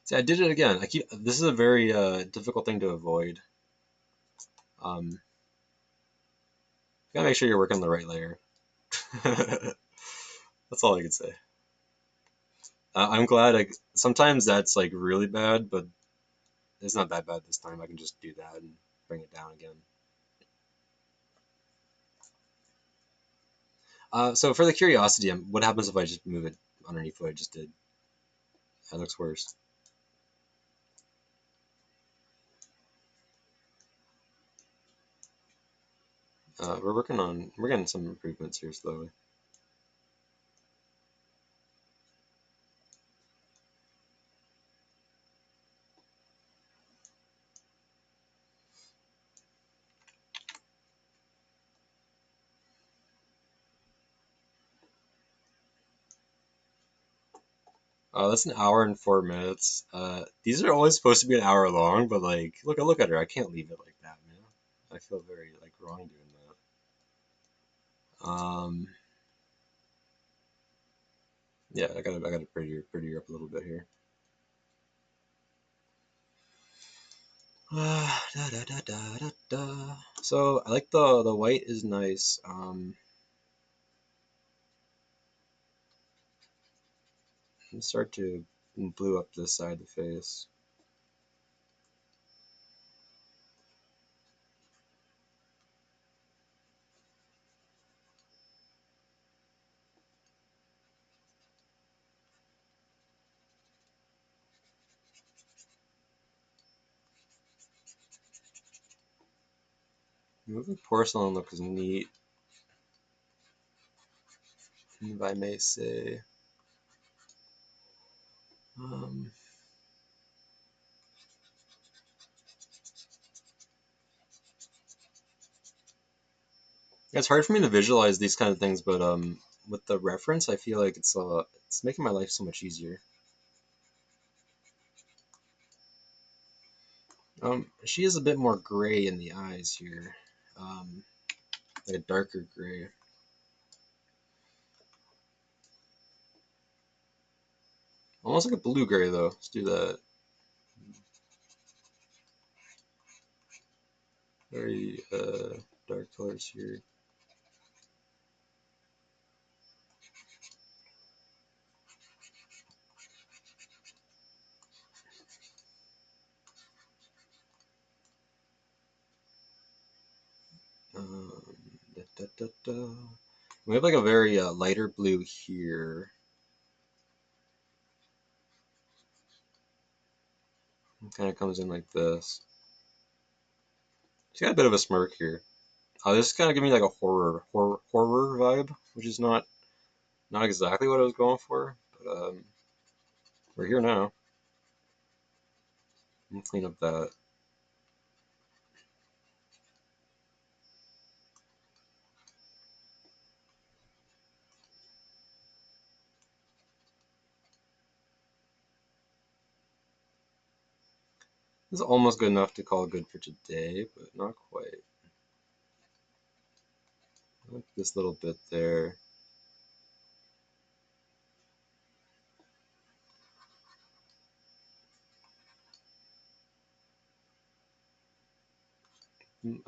See, I did it again. I keep. This is a very difficult thing to avoid. Um, Gotta make sure you're working on the right layer. That's all I can say. I'm glad. Sometimes that's like really bad, but it's not that bad this time. I can just do that and bring it down again. So for the curiosity, what happens if I just move it underneath what I just did? That looks worse. We're getting some improvements here slowly. That's an hour and 4 minutes. These are always supposed to be an hour long, but like, look at her. I can't leave it like that, man. I feel very like wrong doing that. Yeah, I gotta pretty her up a little bit here. Da, da, da, da, da, da. So I like the white is nice. Start to blue up this side of the face. Moving porcelain looks neat, if I may say. Um, it's hard for me to visualize these kind of things, but with the reference, I feel like it's making my life so much easier. She is a bit more gray in the eyes here, um, like a darker gray. Almost like a blue gray though. Let's do that. Very dark colors here. Um, da, da, da, da. We have like a very lighter blue here. It kind of comes in like this. She's got a bit of a smirk here. This is kind of giving me like a horror vibe, which is not exactly what I was going for, but we're here now. Let me clean up that. This is almost good enough to call good for today, but not quite. Like this little bit there.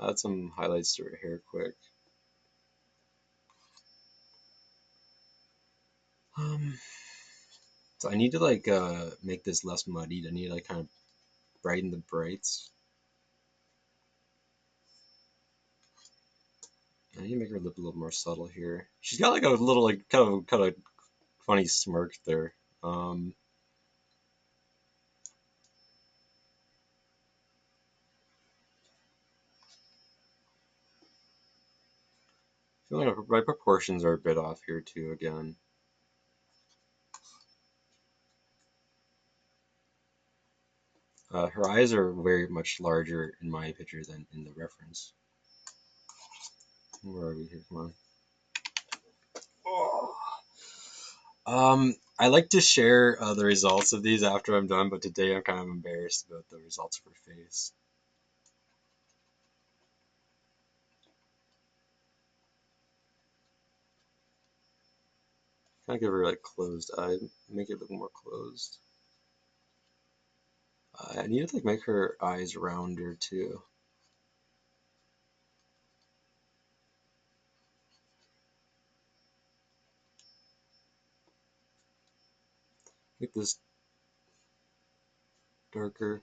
Add some highlights to her hair quick. Um, so I need to like make this less muddied. I need to like kind of brighten the brights. I need to make her lip a little more subtle here. She's got like a little like kind of funny smirk there. Um, I feel like my proportions are a bit off here too again. Her eyes are very much larger in my picture than in the reference. Where are we here? Come on. Oh. I like to share the results of these after I'm done, but today I'm kind of embarrassed about the results of her face. Kind of give her like closed eye, make it look more closed. I need to like make her eyes rounder too. Make this darker.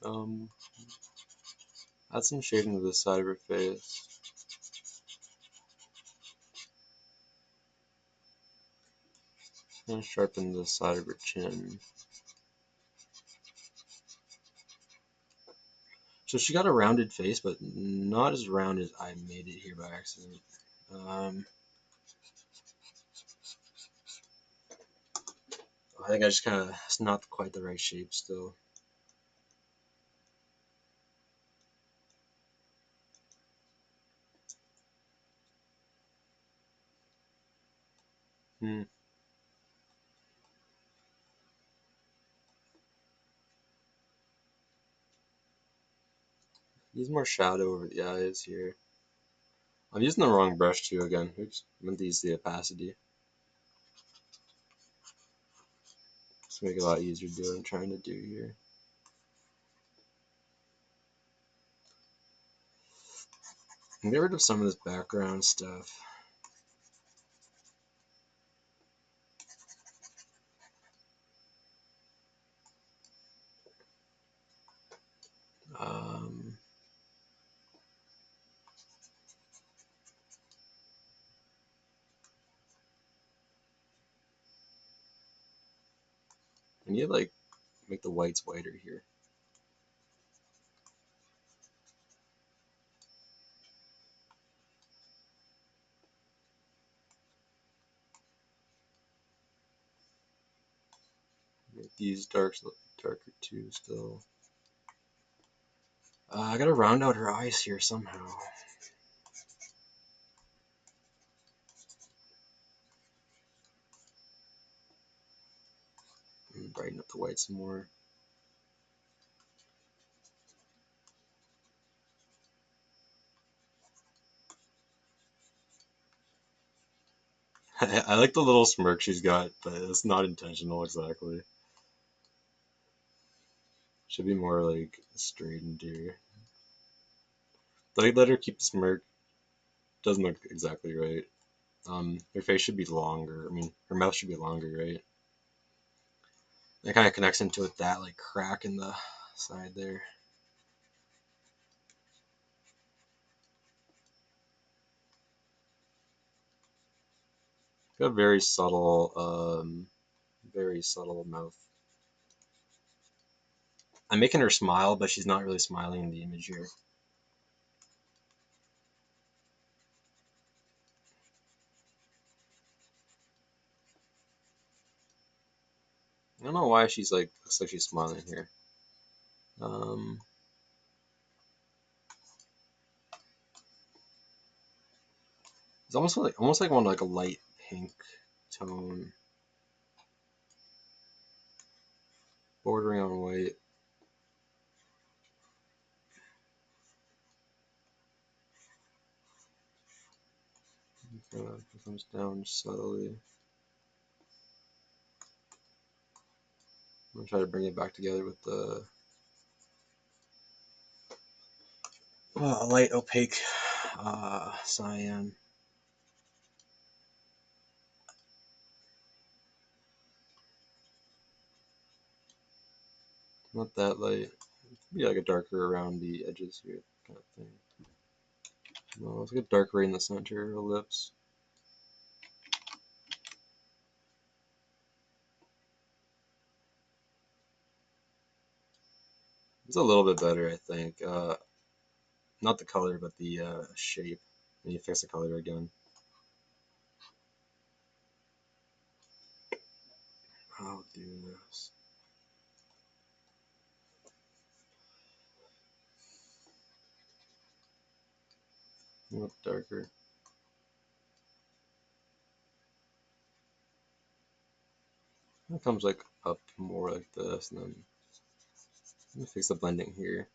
Um, Add some shading to the side of her face. And sharpen the side of her chin. So she got a rounded face, but not as round as I made it here by accident. Um, I think I just kind of, it's not quite the right shape still. Hmm. Use more shadow over the eyes here. I'm using the wrong brush too again. Oops, I meant to use the opacity. Just make it a lot easier to do what I'm trying to do here. Get rid of some of this background stuff. Um, I need to like make the whites whiter here. Make these darks look darker too still. I gotta round out her eyes here somehow. And brighten up the white some more. I like the little smirk she's got, but it's not intentional exactly. Should be more like straight and dear. Like let her keep the smirk. Doesn't look exactly right. Her face should be longer. I mean, her mouth should be longer, right? It kind of connects into it that like crack in the side there. Got a very subtle mouth. I'm making her smile, but she's not really smiling in the image here. I don't know why she's like looks like she's smiling here. Um, it's almost like one like a light pink tone, bordering on white. Kind of comes down subtly. I'm gonna try to bring it back together with the light opaque cyan. Not that light. Maybe like a darker around the edges here, kind of thing. No, let's get darker right in the center of the lips. It's a little bit better, I think. Not the color, but the shape. And you fix the color again. I'll do this. A little darker. It comes like up more like this, and then let me fix the blending here.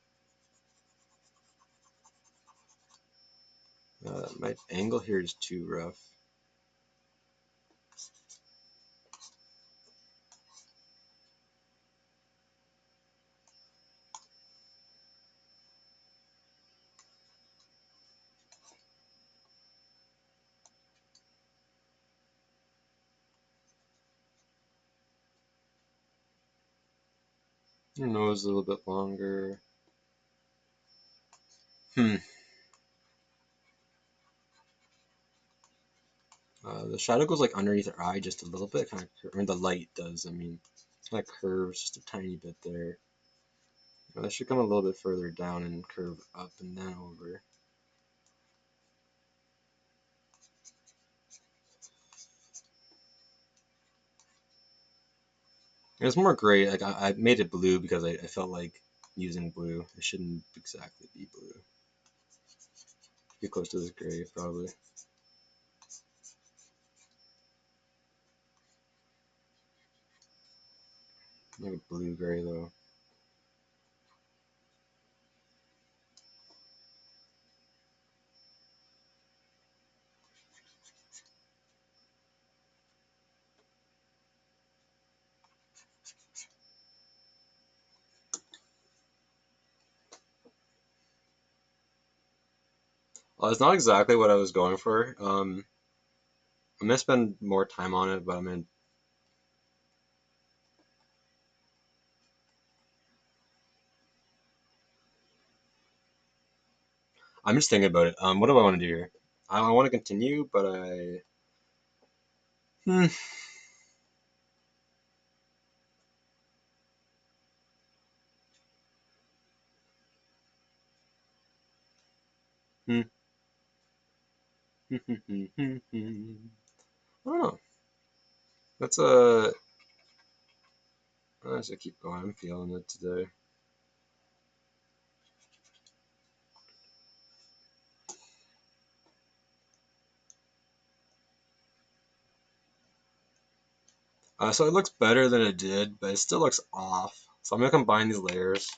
My angle here is too rough. Your nose a little bit longer. Hmm. The shadow goes like underneath her eye just a little bit, kind of, or the light does. I mean, kind of curves just a tiny bit there. That should come a little bit further down and curve up and then over. It's more gray. Like I made it blue because I felt like using blue. It shouldn't exactly be blue. Get close to this gray, probably. Like a blue gray though. It's not exactly what I was going for. I'm gonna spend more time on it, but I'm just thinking about it. What do I want to do here? I want to continue, but hmm, hmm, I don't know. That's a. I should keep going. I'm feeling it today. So it looks better than it did, but it still looks off. So I'm gonna combine these layers.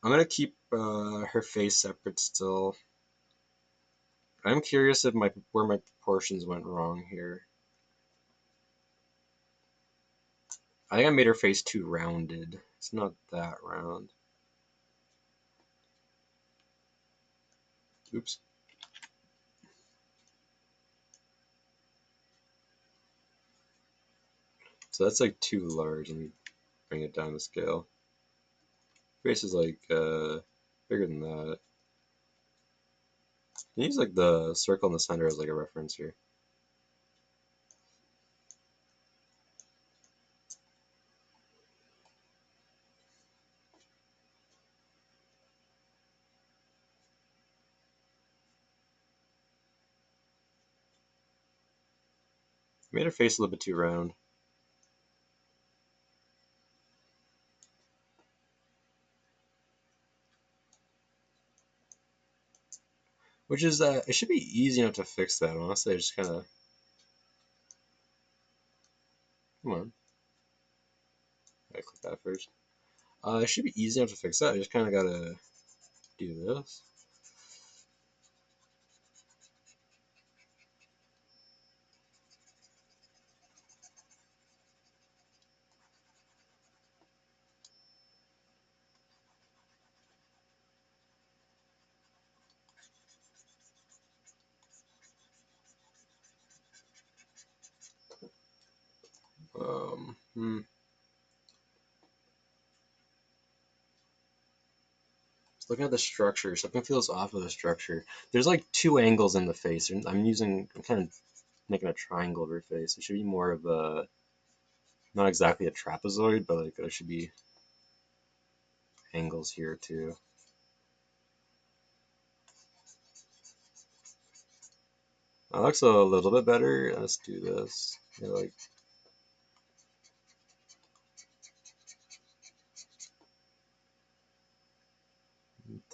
I'm gonna keep her face separate still. I'm curious if my where my proportions went wrong here. I think I made her face too rounded. It's not that round. Oops. So that's like too large. Let me bring it down to scale. Face is like bigger than that. Can you use like the circle in the center as like a reference here? I made her face a little bit too round. Which is it should be easy enough to fix that, honestly. I just kinda come on. I click that first. It should be easy enough to fix that. I just kinda gotta do this. Hmm. Just looking at the structure, something feels off with the structure. There's like two angles in the face, and I'm kind of making a triangle of her face. It should be more of a, not exactly a trapezoid, but like there should be angles here too. That looks a little bit better. Let's do this. Yeah, like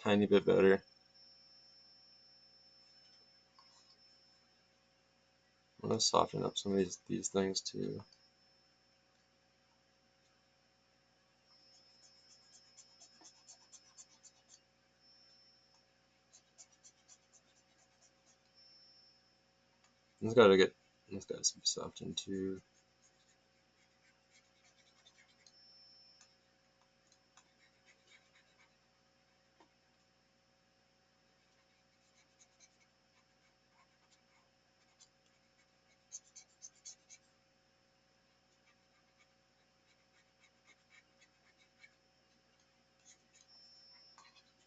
tiny bit better. I'm gonna soften up some of these things too. It's gotta get, it's gotta be softened too.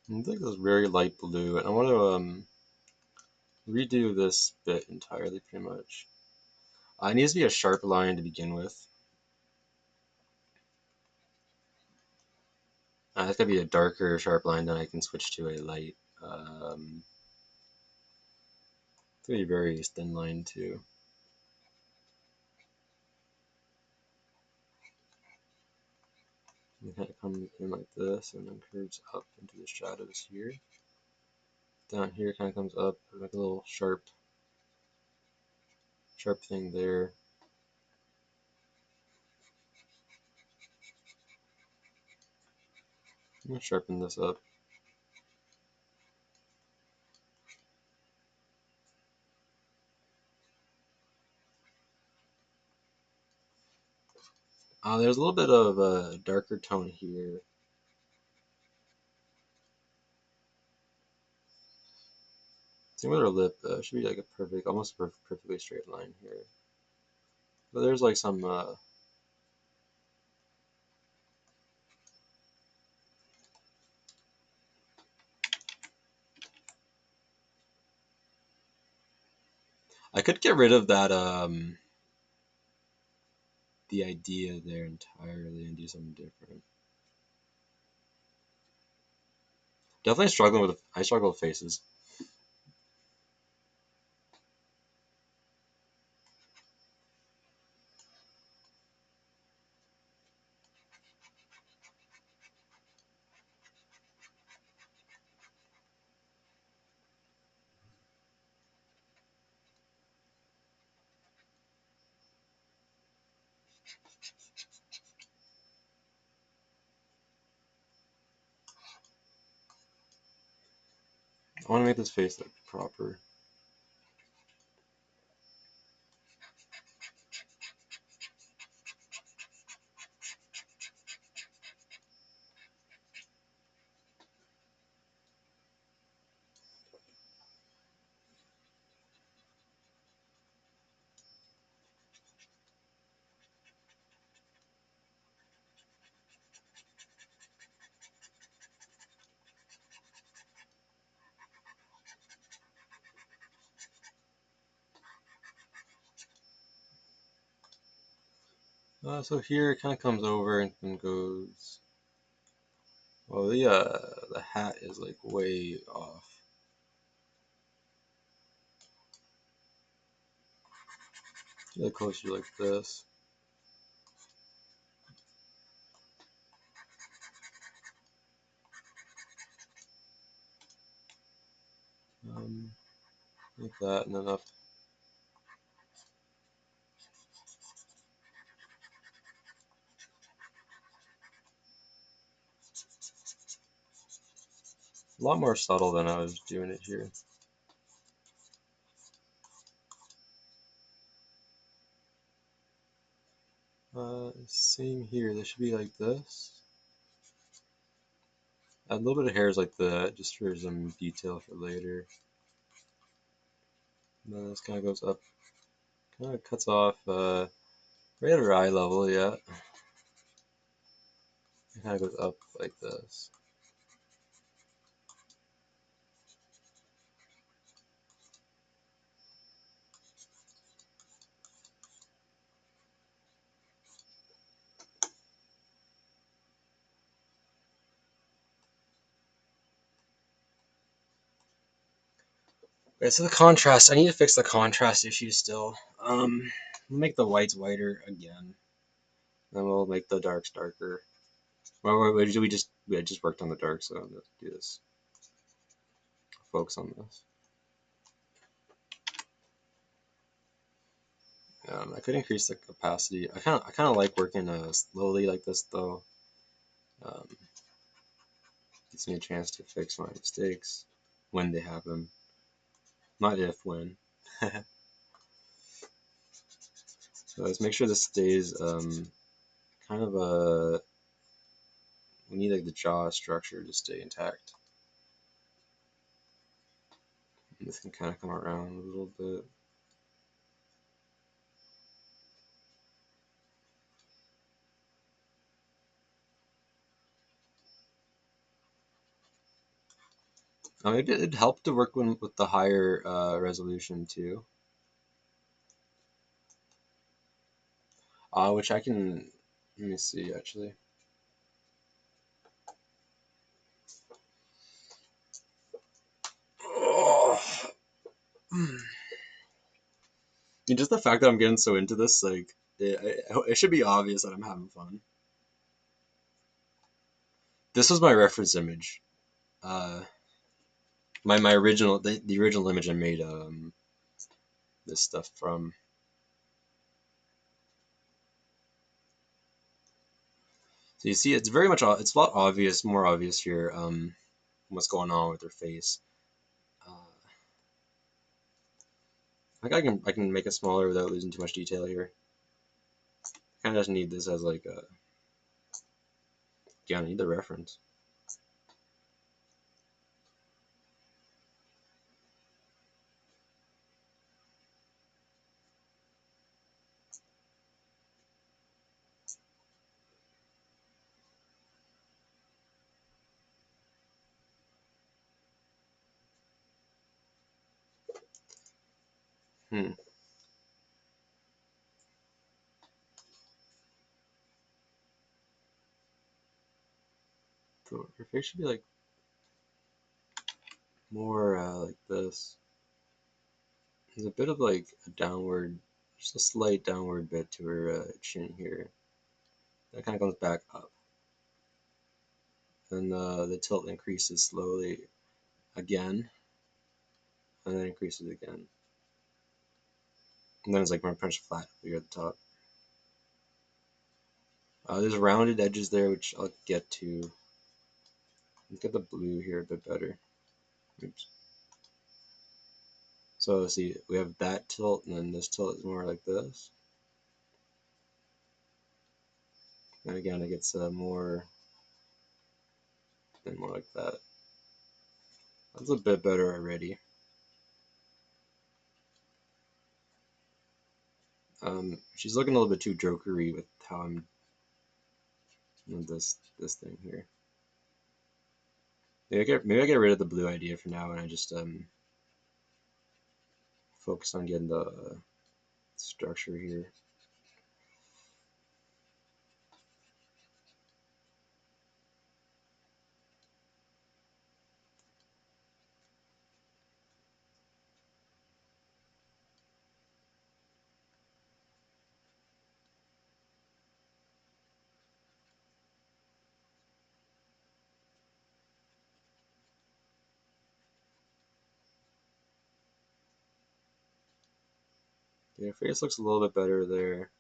I think it's very light blue, and I want to redo this bit entirely, pretty much. It needs to be a sharp line to begin with. It's gotta be a darker sharp line, then I can switch to a light. It's gonna be very thin line too. It kind of comes in like this, and then curves up into the shadows here. Down here, kind of comes up like a little sharp thing there. I'm gonna sharpen this up. There's a little bit of a darker tone here. Same with her lip. Should be like a perfect, almost perfectly straight line here. But there's like some. I could get rid of that the idea there entirely and do something different. Definitely struggling with. I struggle with faces. I want to make this face look proper. So here it kind of comes over and goes. Well, the hat is like way off. Get closer like this. Um, like that, and then up. A lot more subtle than I was doing it here. Same here. This should be like this. Add a little bit of hairs like that, just for some detail for later. And then this kind of goes up, kind of cuts off right at her eye level, yeah. It kind of goes up like this. Okay, so the contrast, I need to fix the contrast issue still. We'll make the whites whiter again. Then we'll make the darks darker. Well, we just worked on the dark, so I'm gonna do this. Focus on this. I could increase the opacity. I kind of like working slowly like this though. Um, Gives me a chance to fix my mistakes when they happen, not if, when. So let's make sure this stays kind of a. We need like the jaw structure to stay intact. And this can kind of come around a little bit. It'd help to work with the higher resolution too. Which I can. Let me see actually. Oh. Just the fact that I'm getting so into this, like, it should be obvious that I'm having fun. This was my reference image. Uh, my original, the original image I made this stuff from. So you see, it's very much, it's a lot obvious, more obvious here, what's going on with her face. I think I can make it smaller without losing too much detail here. Kind of just need this as like a, yeah, I need the reference. Hmm. So her face should be like more like this. There's a bit of like a downward, just a slight downward bit to her chin here. That kind of comes back up. Then the tilt increases slowly again, and then increases again. And then it's like more punched flat here at the top. There's rounded edges there, which I'll get to. Let's get the blue here a bit better. Oops. So see, we have that tilt, and then this tilt is more like this. And again, it gets more and more like that. That's a bit better already. She's looking a little bit too jokery with how I'm doing this thing here. Maybe I get rid of the blue idea for now, and I just focus on getting the structure here. Yeah, face looks a little bit better there.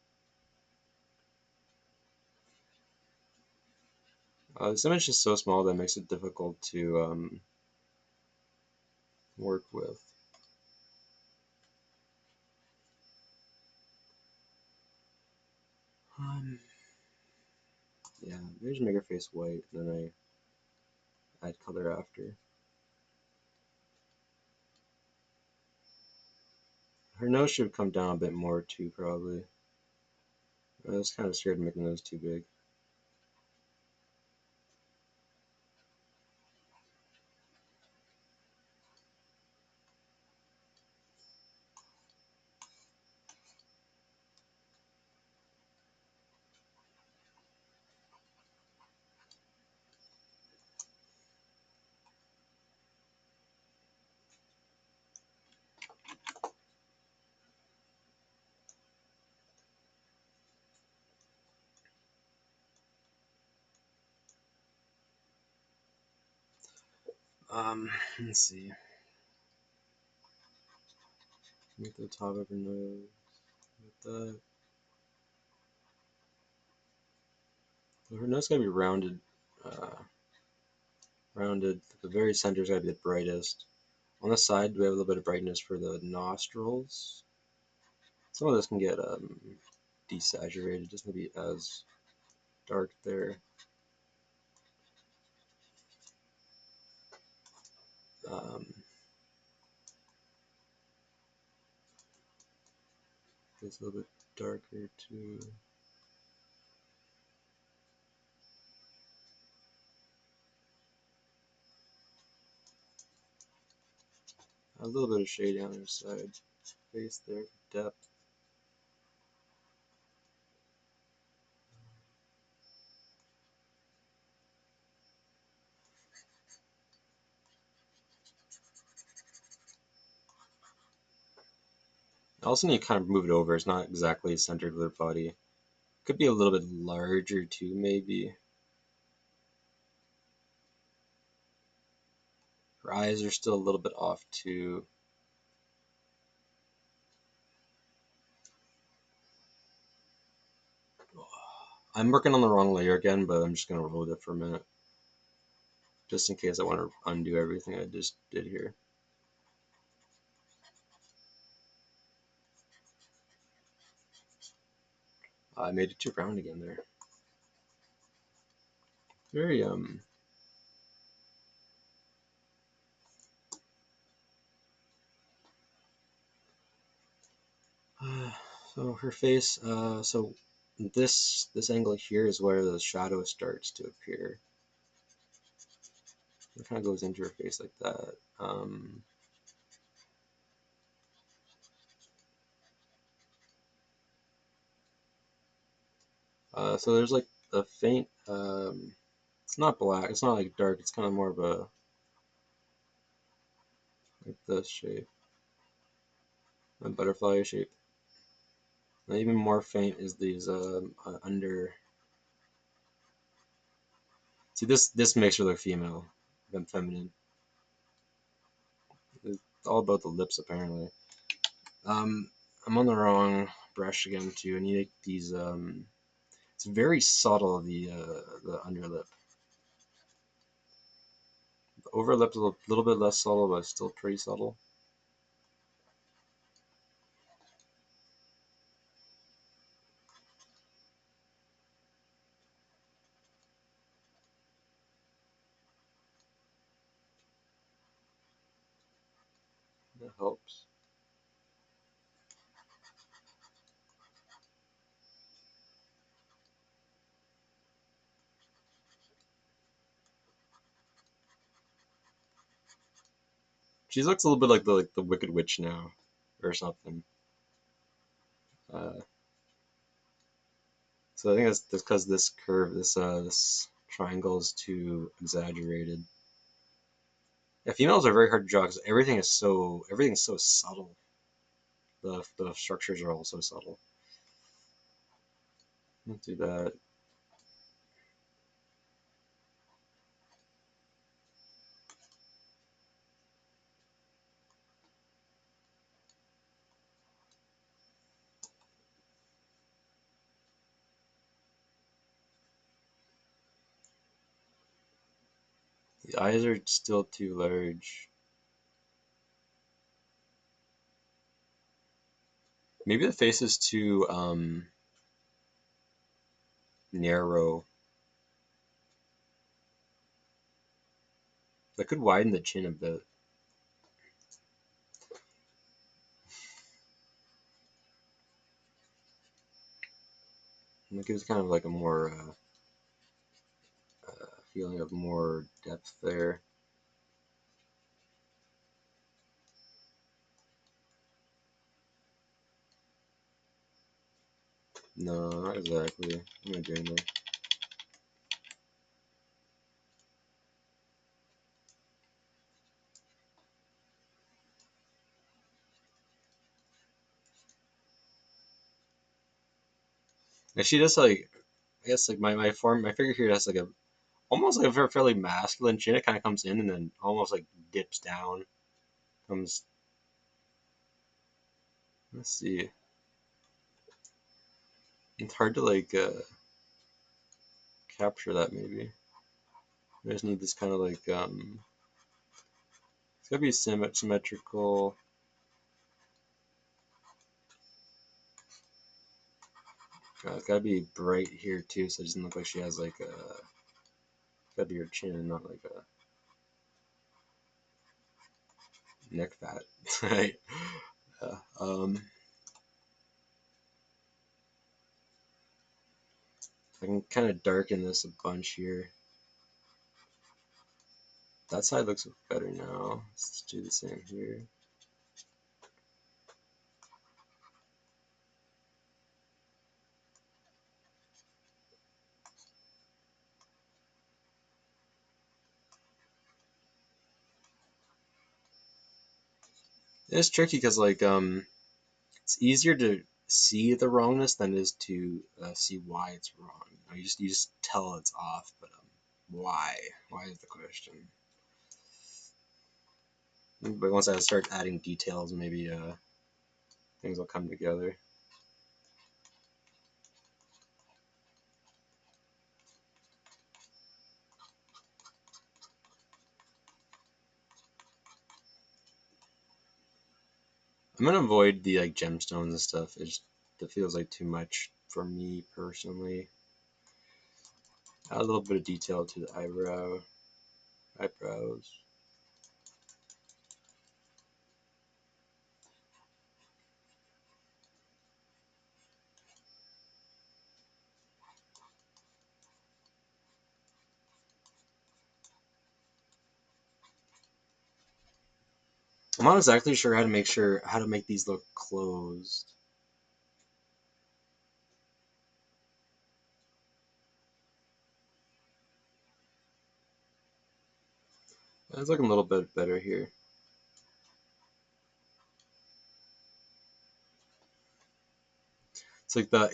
This image is so small that makes it difficult to work with. Yeah, maybe just make her face white, and then I add color after. Her nose should come down a bit more too, probably. I was kind of scared to make the nose too big. Let's see. Make the top of her nose like that. So her nose gotta be rounded. Rounded. The very center's gotta be the brightest. On the side, we have a little bit of brightness for the nostrils. Some of this can get desaturated. It doesn't be as dark there. Um, it's a little bit darker too. A little bit of shading on her side face there for depth. I also need to kind of move it over. It's not exactly centered with her body. Could be a little bit larger too, maybe. Her eyes are still a little bit off too. I'm working on the wrong layer again, but I'm just gonna roll with it for a minute, just in case I want to undo everything I just did here. I made it too round again there. Very so her face. So this angle here is where the shadow starts to appear. It kind of goes into her face like that. So there's like a faint, it's not black, it's not like dark, it's kind of more of a, like this shape, a butterfly shape. And even more faint is these under. See, this makes her look female than feminine. It's all about the lips apparently. Um, I'm on the wrong brush again too. I need these. It's very subtle, the underlip. The overlip's a little bit less subtle, but still pretty subtle. That helps. She looks a little bit like the Wicked Witch now, or something. Uh, so I think that's because this curve, this triangle is too exaggerated. Yeah, females are very hard to draw because everything's so subtle. The structures are all so subtle. Let's do that. The eyes are still too large. Maybe the face is too narrow. I could widen the chin a bit. And it gives kind of like a more feeling of more depth there. No, not exactly. What am I doing there? And she does like, I guess like my figure here has like a almost like a fairly masculine chin. It kind of comes in and then almost like dips down. Comes. Let's see. It's hard to like capture that maybe. I just need this kind of like it's gotta be symmetrical. It's gotta be bright here too, so it doesn't look like she has like a. It's gotta be her chin, not like a neck fat, right? Yeah. I can kind of darken this a bunch here. That side looks better now. Let's do the same here. It's tricky because like it's easier to see the wrongness than it is to see why it's wrong. You just tell it's off, but why? Why is the question? But once I start adding details, maybe things will come together. I'm gonna avoid the like gemstones and stuff. It feels like too much for me personally. Add a little bit of detail to the eyebrows. I'm not exactly sure how to make these look closed. It's looking a little bit better here. It's like the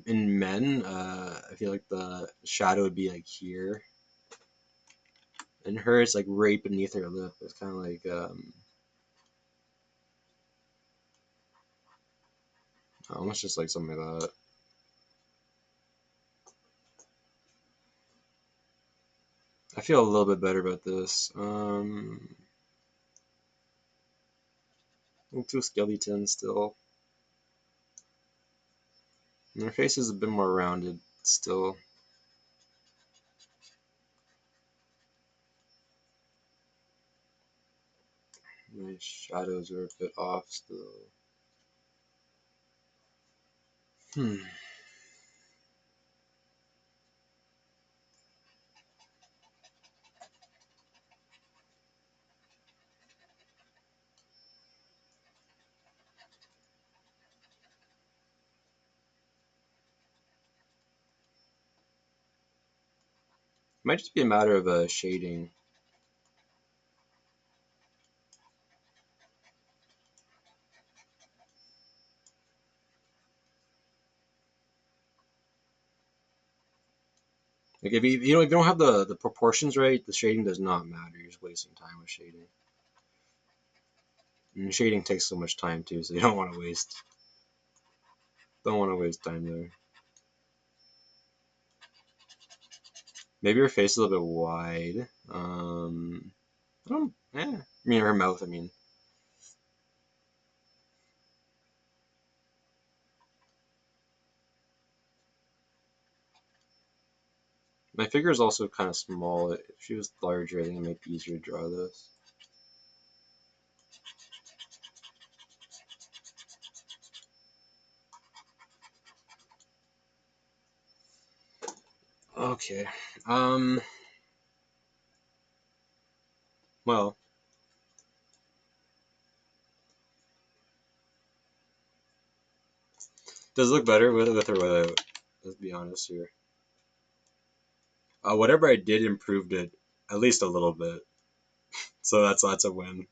in men, I feel like the shadow would be like here, and her it's like right beneath her lip. It's kind of like almost just like something like that. I feel a little bit better about this. Too skeleton still. And her face is a bit more rounded still. My shadows are a bit off still. Hmm. Might just be a matter of shading. Like if you don't have the proportions right, the shading does not matter. You're just wasting time with shading. And shading takes so much time too, so you don't want to waste time there. Maybe her face is a little bit wide. I don't. Yeah. I mean her mouth. I mean. My figure is also kind of small. If she was larger, I think it might be easier to draw this. Okay. Um. Well, does it look better with or without? Let's be honest here. Whatever I did improved it at least a little bit, so that's a win.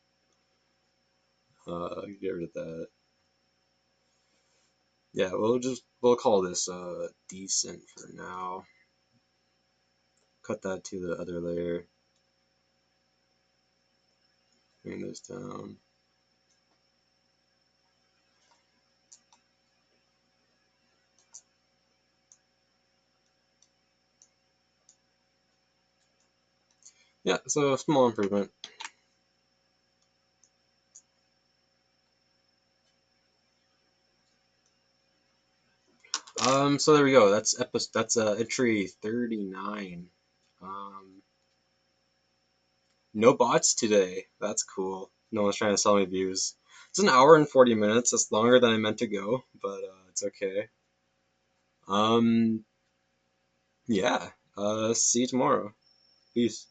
Get rid of that. Yeah, we'll call this decent for now. Cut that to the other layer. Bring this down. Yeah, so small improvement. So there we go. That's entry 39. Um, no bots today. That's cool. No one's trying to sell me views. It's an hour and 40 minutes. It's longer than I meant to go, but it's okay. Um, yeah. See you tomorrow. Peace.